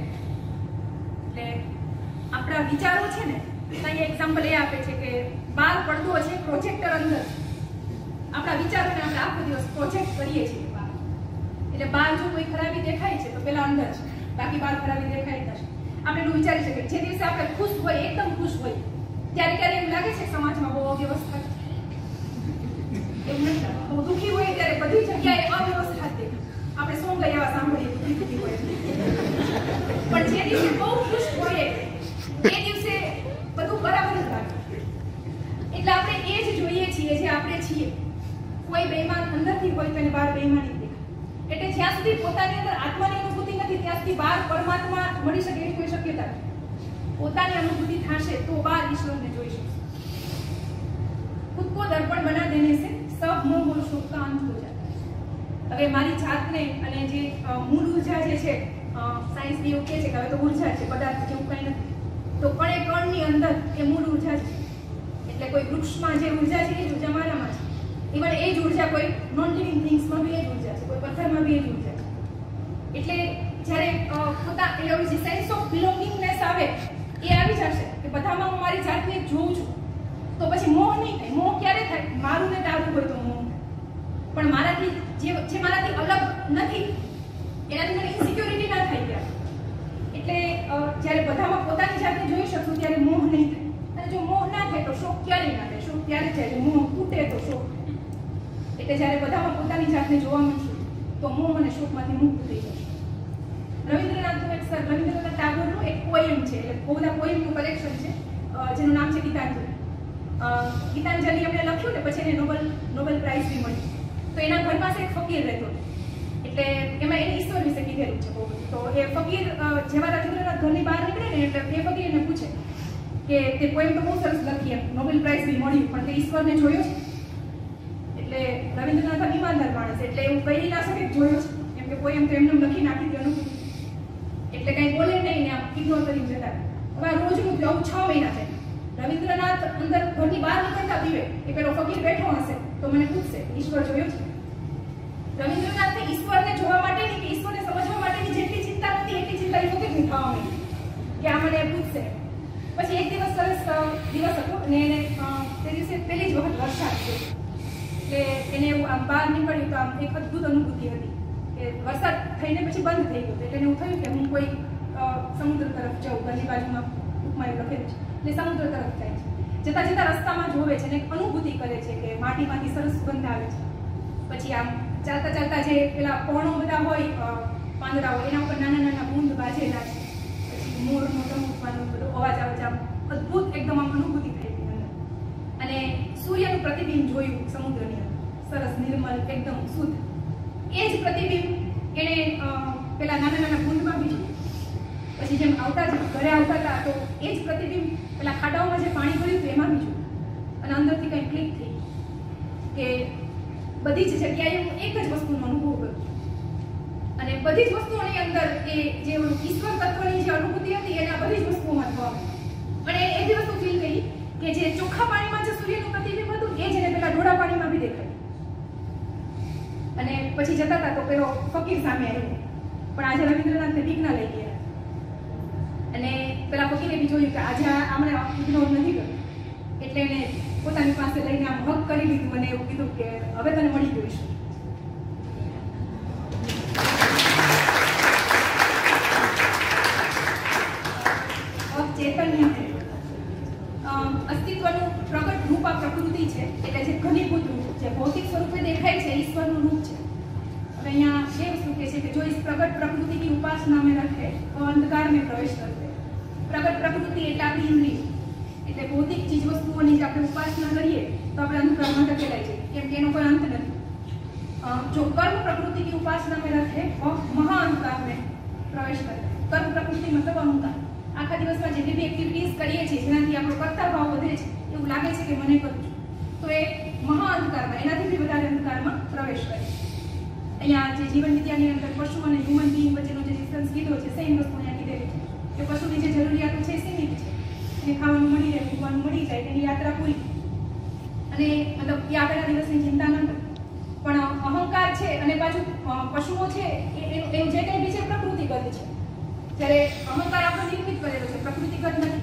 એટલે આપણા વિચારો છે ને, અહીંયા એક્ઝામ્પલ એ આપે છે કે બાર પડદો છે, પ્રોજેક્ટર અંદર આપણા વિચારોને આપણે આખો દિવસ પ્રોજેક્ટ કરીએ છીએ બહાર. એટલે બહાર જો કોઈ ખરાબી દેખાય છે તો પેલા અંદર છે, બાકી બહાર ખરાબી દેખાય નથી. આપણે એવું વિચારી શકીએ જે દિવસે આપણે ખુશ હોય, એકદમ ખુશ હોય, ત્યારે ક્યારે એવું લાગે છે સમાજમાં બહુ અવ્યવસ્થા છે? એવું નથી લાગતું. બહુ દુઃખી હોય ત્યારે બધી જગ્યાએ અવ્યવસ્થા છે. આપણે સોંગ એવા સાંભળીએ દુઃખી હોય, પણ જે દિવસે બહુ ખુશ હોય એ દિવસે બધું બરાબર જ લાગે. એટલે આપણે એ જ જોઈએ છીએ જે આપણે છીએ. કોઈ બેઈમાન અંદરથી હોય તો એને બહાર બેઈમાની દેખાય. એટલે જ્યાં સુધી પોતાની અંદર આત્માની અનુભૂતિ નથી ત્યાં સુધી બહાર પરમાત્મા મળી શકે એવી કોઈ શક્યતા નથી. પોતાની અનુભૂતિ થશે તો બહાર ઈશ્વરને જોઈ શકશે. ખુદ કો દર્પણ બના દેને સે સબ મોહ और शोक का अंत हो जाता है. હવે મારી જાતને અને જે મૂળ ઉર્જા જે છે, સાયન્સ બી એવું કહે છે કે હવે તો ઉર્જા છે, પદાર્થ જેવું કંઈ નથી. તો પણ એ કણની અંદર એ મૂળ ઉર્જા છે. એટલે કોઈ વૃક્ષમાં જે ઉર્જા છે એ જ ઉર્જા મારામાં છે. ઇવન એ જ ઉર્જા કોઈ નોન લિવિંગ થિંગ્સમાં બી એ જ ઉર્જા છે, કોઈ પથ્થરમાં બી એ જ ઉર્જા છે. એટલે જ્યારે પોતા એવું જે સેન્સ ઓફ બિલોંગિંગનેસ આવે એ આવી જશે કે બધામાં હું મારી જાતને જોઉં છું તો પછી મોહ નહીં થાય. મોહ ક્યારે થાય? મારું ને તારું હોય તો મોહ. પણ મારાથી જે મારાથી અલગ નથી એનાથી મને ઇન્સિક્યોરિટી ના થાય ત્યારે. એટલે જ્યારે બધામાં પોતાની જાતને જોઈ શકશું ત્યારે મોહ નહીં થાય. અને જો મોહ ના થાય તો શોક ક્યારેય ના થાય. શોક ત્યારે થાય મોહ તૂટે તો શોક. એટલે જ્યારે બધામાં પોતાની જાતને જોવા મળશું તો મોહ અને શોકમાંથી મુક્ત થઈ જશે. રવિન્દ્રનાથ ટાગોરનું એક પોએમ છે, એટલે બહુ બધા પોએમનું કલેક્શન છે જેનું નામ છે ગીતાંજલિ. ગીતાંજલિ એમણે લખ્યું ને પછી એને નોબેલ પ્રાઇઝ બી મળી. તો એના ઘર પાસે એક ફકીર રહેતો, એટલે એમાં એને ઈશ્વર વિશે કીધેલું છે બહુ. તો એ ફકીર જેવા રવિન્દ્રનાથ ઘરની બહાર નીકળે ને એટલે એ ફકીર એને પૂછે કે તે પોએમ તો બહુ સરસ લખી, એમ નોબેલ પ્રાઇઝ બી મળ્યું, પણ તે ઈશ્વરને જોયો છે? એટલે રવિન્દ્રનાથ ઈમાનદાર માણસ એટલે એવું કહી ના શકે જોયો છે, કેમ કે પોએમ તો એમને લખી નાખી હતી. એટલે કઈ બોલે નહીં ને આમ ઇગ્નોર કરીને જતા. હવે રોજનું 6 મહિના છે. રવિન્દ્રનાથ અંદર ઘરની બહાર નીકળતા પીવે એ પેલો ફકીર બેઠો હશે તો મને પૂછશે ઈશ્વર જોયો છે? રવિન્દ્રનાથને ઈશ્વરને જોવા માટેની કે ઈશ્વરને સમજવા માટેની જેટલી ચિંતા નથી એટલી ચિંતા એ ફકીરની થવા માંડી કે આ મને પૂછશે. પછી એક દિવસ સરસ દિવસ હતો અને એને તે દિવસે પહેલી જ વખત વરસાદ થયો. એટલે એને એવું આમ બહાર નીકળ્યું તો આમ એક અદ્ભુત અનુભૂતિ હતી કે વરસાદ થઈને પછી બંધ થઈ ગયો. એટલે એવું થયું કે હું કોઈ સમુદ્ર તરફ જાઉં. ઘરની બાજુમાં ટૂંકમાં એવું લખેલું છે એટલે સમુદ્ર તરફ જાય છે. જતાં જતાં રસ્તામાં જોવે છે અને એક અનુભૂતિ કરે છે કે માટીમાંથી સરસ સુગંધ આવે છે. પછી આમ ચાલતા ચાલતા જે પેલા પર્ણો બધા હોય પાંદડાઓ એના ઉપર નાના નાના બૂંદ બાજેલા છે. પછી મોરનો ટમુકવાનો બધો અવાજ આવે છે. આમ અદ્ભુત એકદમ આમ અનુભૂતિ થઈ ગઈ મને. અને સૂર્યનું પ્રતિબિંબ જોયું સમુદ્રની અંદર, સરસ નિર્મળ એકદમ શુદ્ધ. એ જ પ્રતિબિંબ એને પેલા નાના નાના બૂંદમાં બી જોયું. પછી જેમ ઘરે આવતા હતા તો એ જ પ્રતિબિંબ પેલા ખાડાઓમાં જે પાણી ભર્યું હતું એમાં બી જોયું. અને અંદરથી કંઈ ક્લિક થઈ કે બધી જ જગ્યાએ હું એક જ વસ્તુનો અનુભવ કર્યો. અને બધી જ વસ્તુઓની અંદર એ જે ઈશ્વર તત્વની જે અનુભૂતિ હતી એને આ બધી જ વસ્તુઓમાં થવા માંડી. અને એ જ વસ્તુ ફીલ કરી કે જે ચોખ્ખા પાણીમાં જે સૂર્યનું પ્રતિબિંબ હતું એ જ એને પેલા ડોળા પાણીમાં બી દેખાય. અને પછી જતા હતા તો પેલો ફકીર સામે આવ્યો, પણ આજે રવિન્દ્રનાથને બીક ના લઈ ગયા. અને પેલા ફકીરે બી જોયું કે આજે આમણે ઇગ્નોર નથી કર્યું, એટલે એને પોતાની પાસે લઈને આમ હક કરી દીધું અને એવું કીધું કે હવે તને મળી ગયું છે. रखे वह अंधकार में प्रवेश करते। प्रकट प्रकृति એટલે આપણી ઇન્દ્રિય, એટલે ભૌતિક ચીજ વસ્તુઓની જે આપણે ઉપાસના કરીએ તો આપણે અંધકારમાં ધકેલાઈ જઈએ, કેમ કે એનો કોઈ અંત નથી। जो कर्म प्रकृति की उपासना में रखे वह महाअंधकार में प्रवेश करे। कर्म प्रकृति मतलब अहंकार। आखा दिवस में जेटली बी एक्टिविटीज करीए छीए जेनाथी આપણો કર્તા ભાવ વધે છે, એવું લાગે છે કે મને કરું છું, તો એ મહાઅંધકારમાં, એનાથી બી વધારે અંધકારમાં પ્રવેશ કરે। અહીંયા જે જીવન વિદ્યાની અંદર પશુ અને હ્યુમન બીઈંગ વચ્ચેનો જે ડિફરન્સ કીધો છે, સેમ વસ્તુ અહીંયા કીધેલી છે કે પશુની જે જરૂરિયાતો છે સીમિત છે, એને ખાવાનું મળી રહે, પીવાનું મળી જાય, તેની યાત્રા પૂરી, અને મતલબ એ આગળના દિવસની ચિંતા ન કરે। પણ અહંકાર છે અને પાછું પશુઓ છે એનું જે કંઈ બી છે પ્રકૃતિગત છે, જ્યારે અહંકાર આપણો નિર્મિત કરેલો છે, પ્રકૃતિગત નથી।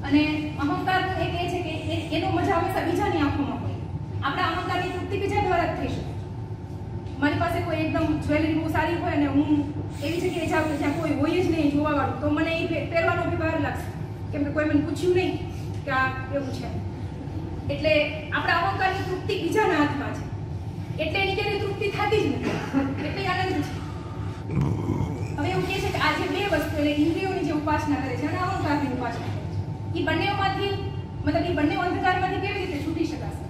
અને અહંકાર એક એ છે કે એનો મજા હંમેશા બીજાની આંખોમાં હોય। આપણા અહંકારની તૃપ્તિ બીજા દ્વારા જ થઈ શકે। મારી પાસે કોઈ એકદમ જ્વેલરી બહુ સારી હોય અને હું એવી જગ્યાએ જાઉં કે જ્યાં કોઈ હોય જ નહીં જોવાવાળું, તો મને એ પહેરવાનો બી બહાર લાગશે, કેમ કે કોઈ મને પૂછ્યું નહીં કે આ એવું છે। એટલે આપણા અહંકારની તૃપ્તિ બીજાના હાથમાં છે, એટલે એની ક્યારેય તૃપ્તિ થતી જ નથી, એટલે આનંદ છે। હવે એવું કહે છે કે આ જે બે વસ્તુ એટલે ઇન્દ્રિયોની જે ઉપાસના કરે છે અને અહંકારની ઉપાસના કરે છે, એ બંનેમાંથી મતલબ એ બંને અંધકારમાંથી કેવી રીતે છૂટી શકાશે?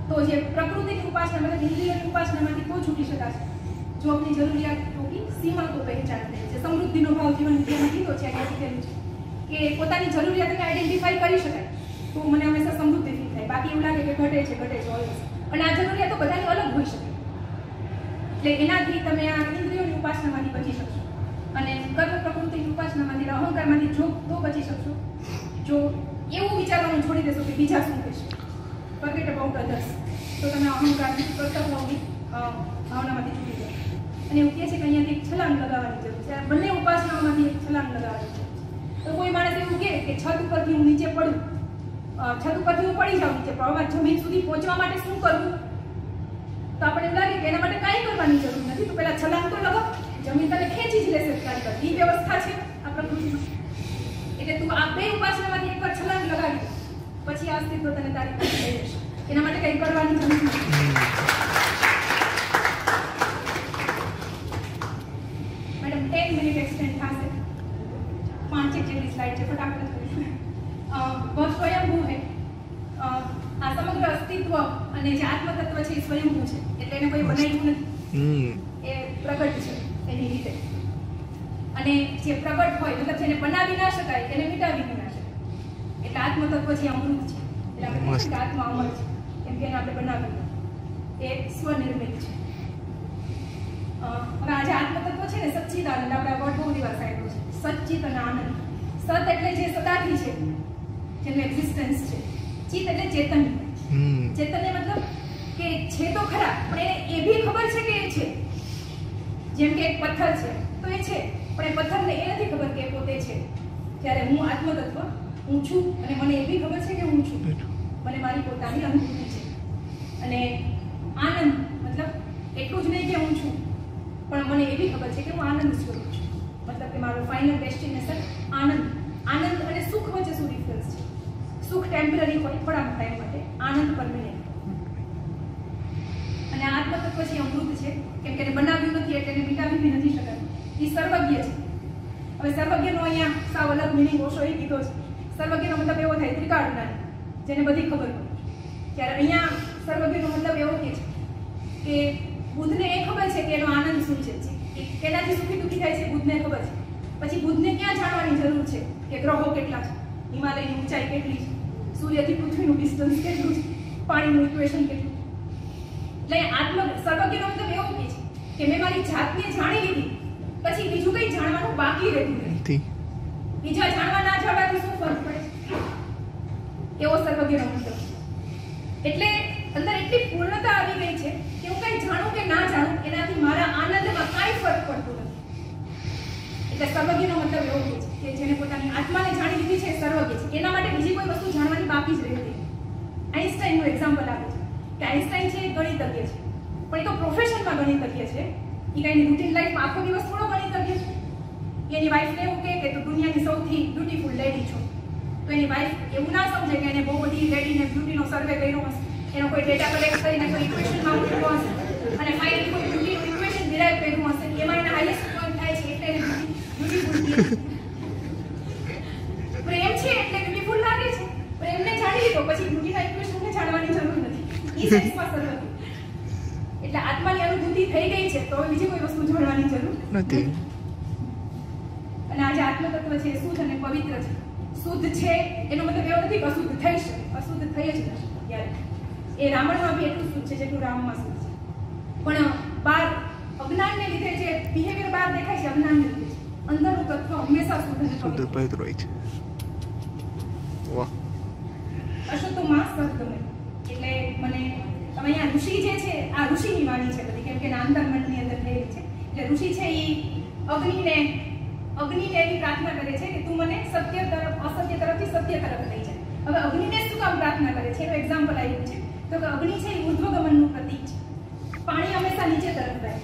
તો જે પ્રકૃતિની ઉપાસના મતલબ ઇન્દ્રિયોની ઉપાસનામાંથી તો છૂટી શકાશે જો આપણી જરૂરિયાતો की सीमा को पहचान ले। જે સમૃદ્ધિનો ભાવ જીવન વિદ્યામાં કીધો છે, અહીંયા કીધેલું છે કે પોતાની જરૂરિયાતને આઈડેન્ટિફાઈ કરી શકાય તો મને હંમેશા સમૃદ્ધિ ફીલ થાય, બાકી એવું લાગે કે ઘટે છે ઓલવેઝ। અને આ જરૂરિયાતો બધાની અલગ હોઈ શકે, એટલે એનાથી તમે આ ઇન્દ્રિયોની ઉપાસનામાંથી બચી શકશો અને કર્મ પ્રકૃતિની ઉપાસનામાંથી અહંકારમાંથી જો તો બચી શકશો જો એવું વિચારવાનું છોડી દેશો કે બીજા શું કહેશે, ફોરગેટ અબાઉટ અધર્સ, તો તમે અહંકારની કર્તવ્યની ભાવનામાંથી છૂટી જાઓ। અને એવું કહે છે કે અહીંયાથી એક છલાંગ લગાવવાની જરૂર છે, આ બંને ઉપાસનાઓમાંથી એક છલાંગ લગાવવાની જરૂર છે। તો કોઈ માણસ એવું કહે કે છત ઉપરથી હું નીચે પડું, છત ઉપરથી હું પડી જાઉં નીચે, પણ જમીન સુધી પહોંચવા માટે શું કરવું? તો આપણે એમ લાગે કે એના માટે કાંઈ કરવાની જરૂર નથી, તો પહેલા છલાંગ તો લગાવ, જમીન તને ખેંચી જ લેશે તારી પર, એ વ્યવસ્થા છે આ પ્રકૃતિમાં। એટલે તું આ બે ઉપાસનામાંથી એકવાર છલાંગ લગાવી દે, પછી આ અસ્તિત્વ તને તારી પાસે લઈ જશે, એના માટે કંઈ કરવાની જરૂર નથી। મેડમ 10 મિનિટ એક્સટેન્ડ થશે, 5 જેટલી સ્લાઇડ છે, ફટાફટ કરીશું। वह स्वयंभू है, આ સમગ્ર અસ્તિત્વ અને જે આત્મતત્વ છે એ સ્વયંભૂ છે, એટલે એને કોઈ બનાવ્યું નથી, એ પ્રગટ છે એની રીતે। અને જે પ્રગટ હોય મતલબ જેને બનાવી ના શકાય એને મિટાવી ના શકાય, એટલે આત્મતત્વ છે અમૃત છે, એટલે આપણે કહીએ કે આત્મા અમર છે, કેમ કે એને આપણે બનાવ્યું, એ સ્વનિર્મિત છે। હવે આ જે આત્મતત્વ છે ને સચ્ચિદાનંદ, આપણે વર્ડ બહુ દિવસ આપ્યો છે, સચ્ચિત અને આનંદ। સત એટલે જે સદાથી છે, જેનું એક્ઝિસ્ટન્સ છે, ચિત્ત એટલે ચેતન, ચેતનને મતલબ કે છે તો ખરા પણ એને એ બી ખબર છે કે એ છે, જેમ કે એક પથ્થર છે તો એ છે પણ એ પથ્થરને એ નથી ખબર કે એ પોતે છે, જ્યારે હું આત્મતત્વ હું છું અને મને એ બી ખબર છે કે હું છું, મને મારી પોતાની અનુભૂતિ છે। અને આનંદ મતલબ એટલું જ નહીં કે હું છું, પણ મને એ બી ખબર છે કે હું આનંદ સ્વરૂપ છું, મતલબ કે મારો ફાઇનલ ડેસ્ટિનેશન આનંદ। આનંદ અને સુખ વચ્ચે શું ડિફરન્સ છે? સુખ ટેમ્પરરી હોય થોડા ટાઈમ માટે, આનંદ પરમેનન્ટ। અને આત્મતત્વ છે અમૃત છે, કેમ કે એને બનાવ્યું નથી એટલે એને મિટાવી બી નથી શકાતું, એ સર્વજ્ઞ છે। હવે સર્વજ્ઞનો અહીંયા સાવ અલગ મિનિંગ ઓશોએ કીધો છે। સર્વજ્ઞનો મતલબ એવો થાય ત્રિકાળ જ્ઞાન, જેને બધી ખબર હોય, જ્યારે અહીંયા સર્વજ્ઞનો મતલબ એવો કે છે કે બુદ્ધને એ ખબર છે કે એનો આનંદ શું છે, કેનાથી સુખી દુઃખી થાય છે બુદ્ધને ખબર છે, પછી બુદ્ધને ક્યાં જાણવાની જરૂર છે કે ગ્રહો કેટલા છે, હિમાલયની ઊંચાઈ કેટલી છે, સૂર્યથી પૃથ્વીનું ડિસ્ટન્સ કેટલું છે, પાણીનું ઇક્વેશન કેટલું। એટલે સર્વજ્ઞનો મતલબ એવો કે છે કે મેં મારી જાતને જાણી લીધી, પછી બીજું કંઈ જાણવાનું બાકી રહેતું નથી, બીજા જાણવા ના જાણવાથી શું ફરક પડે, એવો સર્વજ્ઞનો મતલબ। એટલે અંદર એટલી પૂર્ણતા આવી ગઈ છે કે હું કંઈ જાણું કે ના જાણું એનાથી મારા આનંદમાં કાંઈ ફરક પડતો નથી। એટલે સર્વજ્ઞનો મતલબ એવો છે કે જેને પોતાની આત્માને જાણી લીધી છે સર્વજ્ઞ છે, એના માટે બીજી કોઈ વસ્તુ જાણવાની બાકી જ રહેતી। આઈન્સ્ટાઈનનું એક્ઝામ્પલ આપે છે કે આઈન્સ્ટાઈન છે ગણિતજ્ઞ છે, પણ એ તો પ્રોફેશનમાં ગણિતજ્ઞ છે, એ કઈ રૂટીન લાઈફમાં આખો દિવસ થોડો ગણિતજ્ઞ છે। એની વાઈફને એવું કહે કે તું દુનિયાની સૌથી બ્યુટીફુલ લેડી છો, તો એની વાઈફ એવું ના સમજે કે એને બહુ બધી લેડીને બ્યુટીનો સર્વે કર્યો હશે, એનો કોઈ ડેટા કલેક્ટ કરીને કોઈ ઇક્વેશનમાં મૂક્યો હશે અને ફાઇનલી કોઈ બ્યુટીનું ઇક્વેશન ડિરાઈવ કર્યું હશે, એમાં એના હાઈએસ્ટ પોઈન્ટ થાય છે એટલે એને બ્યુટી પ્રેમ છે એટલે બ્યુટીફુલ લાગે છે. પ્રેમને જાણી લીધો પછી બ્યુટીના ઇક્વેશનને જાણવાની જરૂર નથી. ઈ સેન્સમાં સરળ હતું. એટલે આત્માની અનુભૂતિ થઈ ગઈ છે તો બીજી કોઈ વસ્તુ જાણવાની જરૂર નથી. અને આજે આત્મતત્વ છે શુદ્ધ અને પવિત્ર છે. શુદ્ધ છે એનો મતલબ એવો નથી કે અશુદ્ધ થઈ શકે. અશુદ્ધ થઈ જ નથી યાર. એ રાવણમાં બી એટલું શુદ્ધ છે જેટલું રામમાં શુદ્ધ છે. પણ બહાર અજ્ઞાનને લીધે જે બિહેવિયર બહાર દેખાય છે અજ્ઞાનને લીધે છે. અંદરનું તત્વ હંમેશા શુદ્ધ અને શુદ્ધ પવિત્ર હોય છે. વાહ. અશુદ્ધમાં સદગમય. એટલે મને તમે અહીંયા ઋષિ જે છે આ ઋષિની વાણી છે બધી, કેમ કે નાંતરમંડની અંદર થયેલી છે. એટલે ઋષિ છે એ અગ્નિને એવી પ્રાર્થના કરે છે કે તું મને સત્ય તરફ અસત્ય તરફથી સત્ય તરફ લઈ જાય. હવે અગ્નિને શું કામ પ્રાર્થના કરે છે એનું એક્ઝામ્પલ આપ્યું છે તો કે અગ્નિ છે એ ઉર્ધ્વગમનનું પ્રતીક છે. પાણી હંમેશા નીચે તરફ જાય,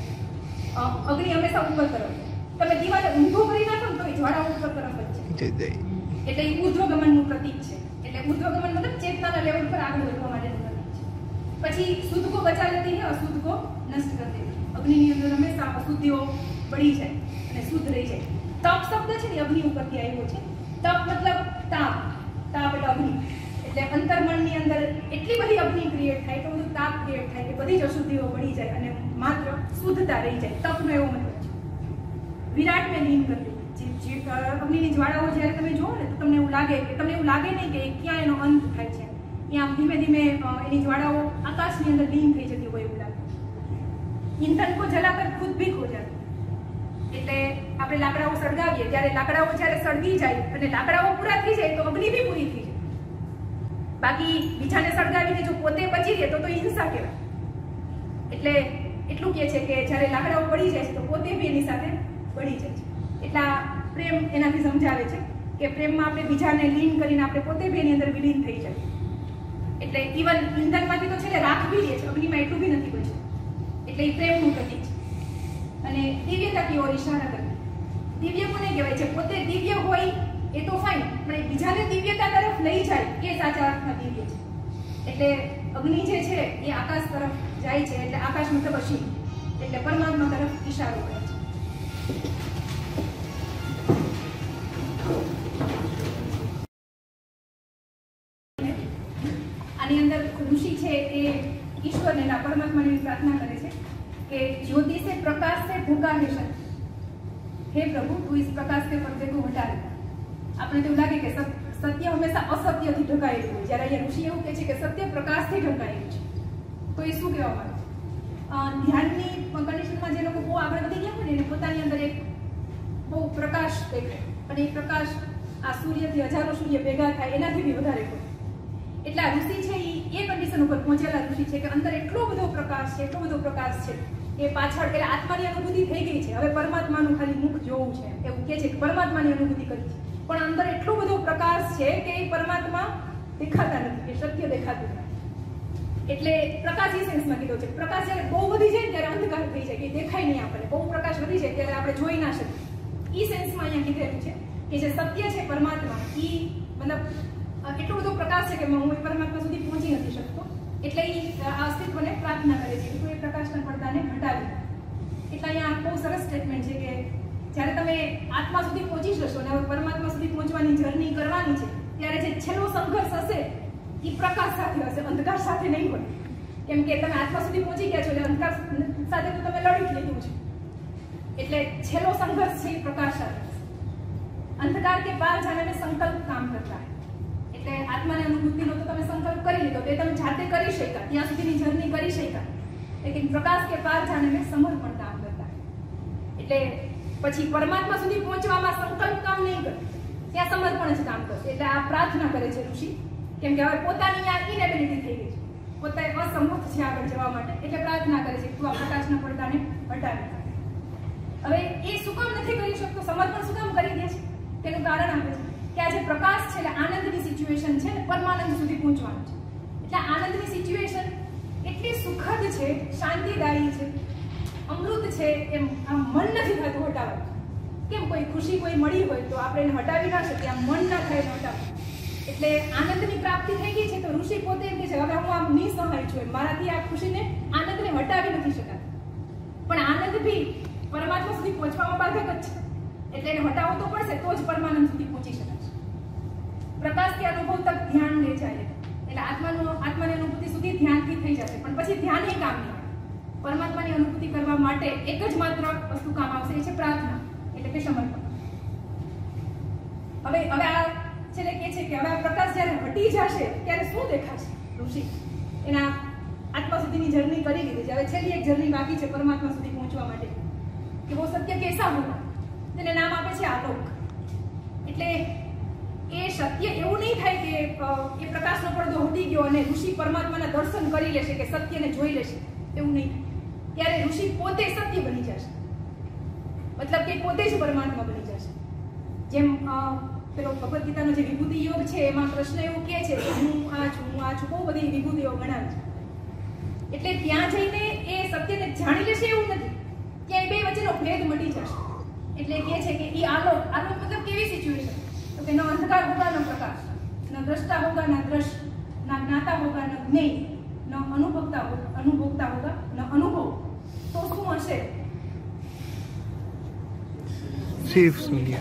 અગ્નિ હંમેશા ઉપર તરફ. તમે દિવાલે ઊંધું કરી નાખો ને તો એ જ્વાળા ઉપર તરફ જ છે. એટલે એ ઉર્ધ્વગમનનું પ્રતીક છે. એટલે ઉર્ધ્વગમન મતલબ ચેતનાના લેવલ પર આગળ વધવા માટેનું પ્રતીક છે. પછી શુદ્ધ કો બચા લેતી है, અશુદ્ધ કો નષ્ટ कर देती है. અગ્નિની અંદર હંમેશા અશુદ્ધિઓ બળી જાય અને શુદ્ધ રહી જાય. તપ શબ્દ છે ને અગ્નિ ઉપરથી આવ્યો છે. તપ મતલબ તાપ, તાપ એટલે અગ્નિ. એટલે અંતર્મનની અંદર એટલી બધી અગ્નિ ક્રિએટ થાય, એટલું બધું તાપ ક્રિએટ થાય કે બધી જ અશુદ્ધિઓ બળી જાય અને માત્ર શુદ્ધતા રહી જાય. તપનો એવો મતલબ છે. વિરાટ મેં લીન કરી જે અગ્નિની જ્વાળાઓ જ્યારે તમે જુઓ ને તો તમને એવું લાગે નહીં કે ક્યાં એનો અંત થાય છે. ત્યાં ધીમે ધીમે એની જ્વાળાઓ આકાશની અંદર લીન થઈ જતી હોય એવું લાગે. ઈંધન કો જલાકર ખુદ ભી ખો જાતી. એટલે આપણે લાકડાઓ સળગાવીએ ત્યારે લાકડાઓ જ્યારે સળગી જાય અને લાકડાઓ પૂરા થઈ જાય તો અગ્નિ બી પૂરી થઈ જાય. બાકી બીજાને સળગાવીને જો પોતે બચી રહે તો હિંસા કહેવાય. એટલે એટલું કહે છે કે જ્યારે લાકડાઓ બળી જાય છે તો પોતે બી એની સાથે બળી જાય છે. એટલા પ્રેમ એનાથી સમજાવે છે કે પ્રેમમાં આપણે બીજાને લીન કરીને આપણે પોતે બી એની અંદર વિલીન થઈ જાય. એટલે ઇવન ઈંધણમાંથી તો છે રાખ બી લે છે, અગ્નિમાં એટલું બી નથી બચ્યું. એટલે એ પ્રેમનું પ્રતીક છે. અને દિવ્યતા की ओर इशारा करती. દિવ્ય કોને કહેવાય છે? પોતે દિવ્ય હોય એ તો ફાઇન, પણ બીજાને દિવ્યતા તરફ લઈ જાય એ સાચા અર્થમાં દિવ્ય છે. એટલે અગ્નિ જે છે એ આકાશ તરફ જાય છે. એટલે આકાશ મતલબ અસીમ, એટલે પરમાત્મા તરફ ઈશારો કરે છે. આની અંદર ઋષિ છે એ ઈશ્વરને ના પરમાત્માની પ્રાર્થના કરે છે कि ज्योति से प्रकाश से ढका है सत्य. हे प्रभु तू इस प्रकाश के पर्दे को हटा दे. આપણે તો લાગે કે સત્ય હંમેશા અસત્યથી ઢકાયેલું હોય, જ્યારે અહીંયા ઋષિ એવું કહે છે કે સત્ય પ્રકાશથી ઢકાયેલું છે. તો એ શું કહેવા માંગે છે? ધ્યાનની કન્ડિશનમાં જે લોકો બહુ આગળ વધી ગયા હોય ને એને પોતાની અંદર એક બહુ પ્રકાશ દેખાય, અને એ પ્રકાશ આ સૂર્યથી હજારો સૂર્ય ભેગા થાય એનાથી બી વધારે હોય. એટલે આ ઋષિ છે એ કન્ડિશન ઉપર પહોંચેલા ઋષિ છે કે અંદર એટલો બધો પ્રકાશ છે એ પાછળ એટલે આત્માની અનુભૂતિ થઈ ગઈ છે. હવે પરમાત્માનું ખાલી મુખ જોવું છે એવું કહે છે કે પરમાત્માની અનુભૂતિ કરી છે, પણ અંદર એટલો બધો પ્રકાશ છે કે એ પરમાત્મા દેખાતા નથી, એ સત્ય દેખાતું નથી. એટલે પ્રકાશ એ સેન્સમાં કીધો છે. પ્રકાશ જ્યારે બહુ વધી જાય ત્યારે અંધકાર થઈ જાય, કે દેખાય નહીં આપણને. બહુ પ્રકાશ વધી જાય ત્યારે આપણે જોઈ ના શકીએ. એ સેન્સમાં અહીંયા કીધેલું છે કે જે સત્ય છે પરમાત્મા એ મતલબ એટલો બધો પ્રકાશ છે કે હું એ પરમાત્મા સુધી પહોંચી નથી શકતો. એટલે એ અસ્તિત્વને પ્રાર્થના કરે છે કે તું એ પ્રકાશના પડદાને હટાવી. એટલે અહીંયા બહુ સરસ સ્ટેટમેન્ટ છે કે જ્યારે તમે આત્મા સુધી પહોંચી જશો અને હવે પરમાત્મા સુધી પહોંચવાની જર્ની કરવાની છે ત્યારે જે છેલ્લો સંઘર્ષ હશે એ પ્રકાશ સાથે હશે, અંધકાર સાથે નહીં હોય. કેમ કે તમે આત્મા સુધી પહોંચી ગયા છો એટલે અંધકાર સાથે તો તમે લડી જ લીધું છે. એટલે છેલ્લો સંઘર્ષ છે એ પ્રકાશ સાથે. અંધકાર કે પાર જાને મેં સંકલ્પ કામ કરતા. એટલે આત્માની અનુભૂતિનો તો તમે સંકલ્પ કરી લીધો, તે તમે જાતે કરી શક્યા, ત્યાં સુધીની જર્ની કરી શક્યા. લેકિન પ્રકાશ કે પાર જાને મેં સમર્પણ કામ કરતા. એટલે પછી પરમાત્મા સુધી પહોંચવામાં સંકલ્પ કામ નહીં કરે, ત્યાં સમર્પણ જ કામ કરશે. એટલે આ પ્રાર્થના કરે છે ઋષિ, કેમ કે હવે પોતાની આ ઇનેબિલિટી થઈ ગઈ છે, પોતે અસમર્થ છે આગળ જવા માટે. એટલે પ્રાર્થના કરે છે કે તું આ પ્રકાશના પડદાને હટાવી. હવે એ શું કામ નથી કરી શકતો, સમર્પણ શું કામ કરી દે છે? તેનું કારણ આપે છે કે આ જે પ્રકાશ છે એટલે આનંદની સિચ્યુએશન છે ને પરમાનંદ સુધી પહોંચવાનું છે. એટલે આનંદની સિચ્યુએશન એટલી સુખદ છે, શાંતિદાયી છે, અમૃત છે, એમ આમ મન નથી થતું હટાવવાનું. કેમ કોઈ ખુશી કોઈ મળી હોય તો આપણે એને હટાવી ના શકીએ, આમ મન ના થાય હટાવવું. એટલે આનંદની પ્રાપ્તિ થઈ ગઈ છે તો ઋષિ પોતે એમ કહે છે હવે હું આમ નિસહાય છું, મારાથી આ ખુશીને આનંદને હટાવી નથી શકાતી. પણ આનંદ બી પરમાત્મા સુધી પહોંચવામાં બાધક જ છે. એટલે એને હટાવવું તો પડશે, તો જ પરમાનંદ સુધી પહોંચી શકાય. પ્રકાશથી અનુભવ તક ધ્યાન લે જાય એટલે આત્માની અનુભૂતિ સુધી ધ્યાનથી થઈ જશે, પણ પછી ધ્યાન એ કામ નહીં આવે. પરમાત્માની અનુભૂતિ કરવા માટે એક જ માત્ર વસ્તુ કામ આવશે, એ છે પ્રાર્થના, એટલે કે સમર્પણ. હવે આ છેલ્લે કહે છે કે હવે આ પ્રકાશ જ્યારે હટી જશે ત્યારે શું દેખાશે? ઋષિ એના આત્મા સુધીની જર્ની કરી લીધી છે, હવે છેલ્લી એક જર્ની બાકી છે પરમાત્મા સુધી પહોંચવા માટે. કે વો સત્ય કેસા હોગા, તેને નામ આપે છે આલોક. એટલે એ સત્ય એવું નહીં થાય કે એ પ્રકાશનો પડદો હટી ગયો અને ઋષિ પરમાત્માના દર્શન કરી લેશે કે સત્યને જોઈ લેશે, એવું નહીં. ત્યારે ઋષિ પોતે સત્ય બની જશે, મતલબ કે પોતે જ પરમાત્મા બની જશે. જેમ પેલો ભગવદ ગીતાનો જે વિભૂતિ યોગ છે એમાં કૃષ્ણ એવું કહે છે કે હું આ છું, બહુ બધી વિભૂતિઓ ગણાવે છે. એટલે ત્યાં જઈને એ સત્યને જાણી લેશે એવું નથી, ત્યાં બે વચ્ચેનો ભેદ મટી જશે. એટલે કહે છે કે એ આલોક મતલબ કેવી સિચ્યુએશન? તો કે ન અંધકાર હોગા ન પ્રકાશ, ન દ્રષ્ટા હોગા ન દ્રશ્ય, ન જ્ઞાતા હોગા ન જ્ઞેય, ન અનુભોક્તા હોગા ન અનુભવ. તો શું હશે? શિવ શૂન્ય.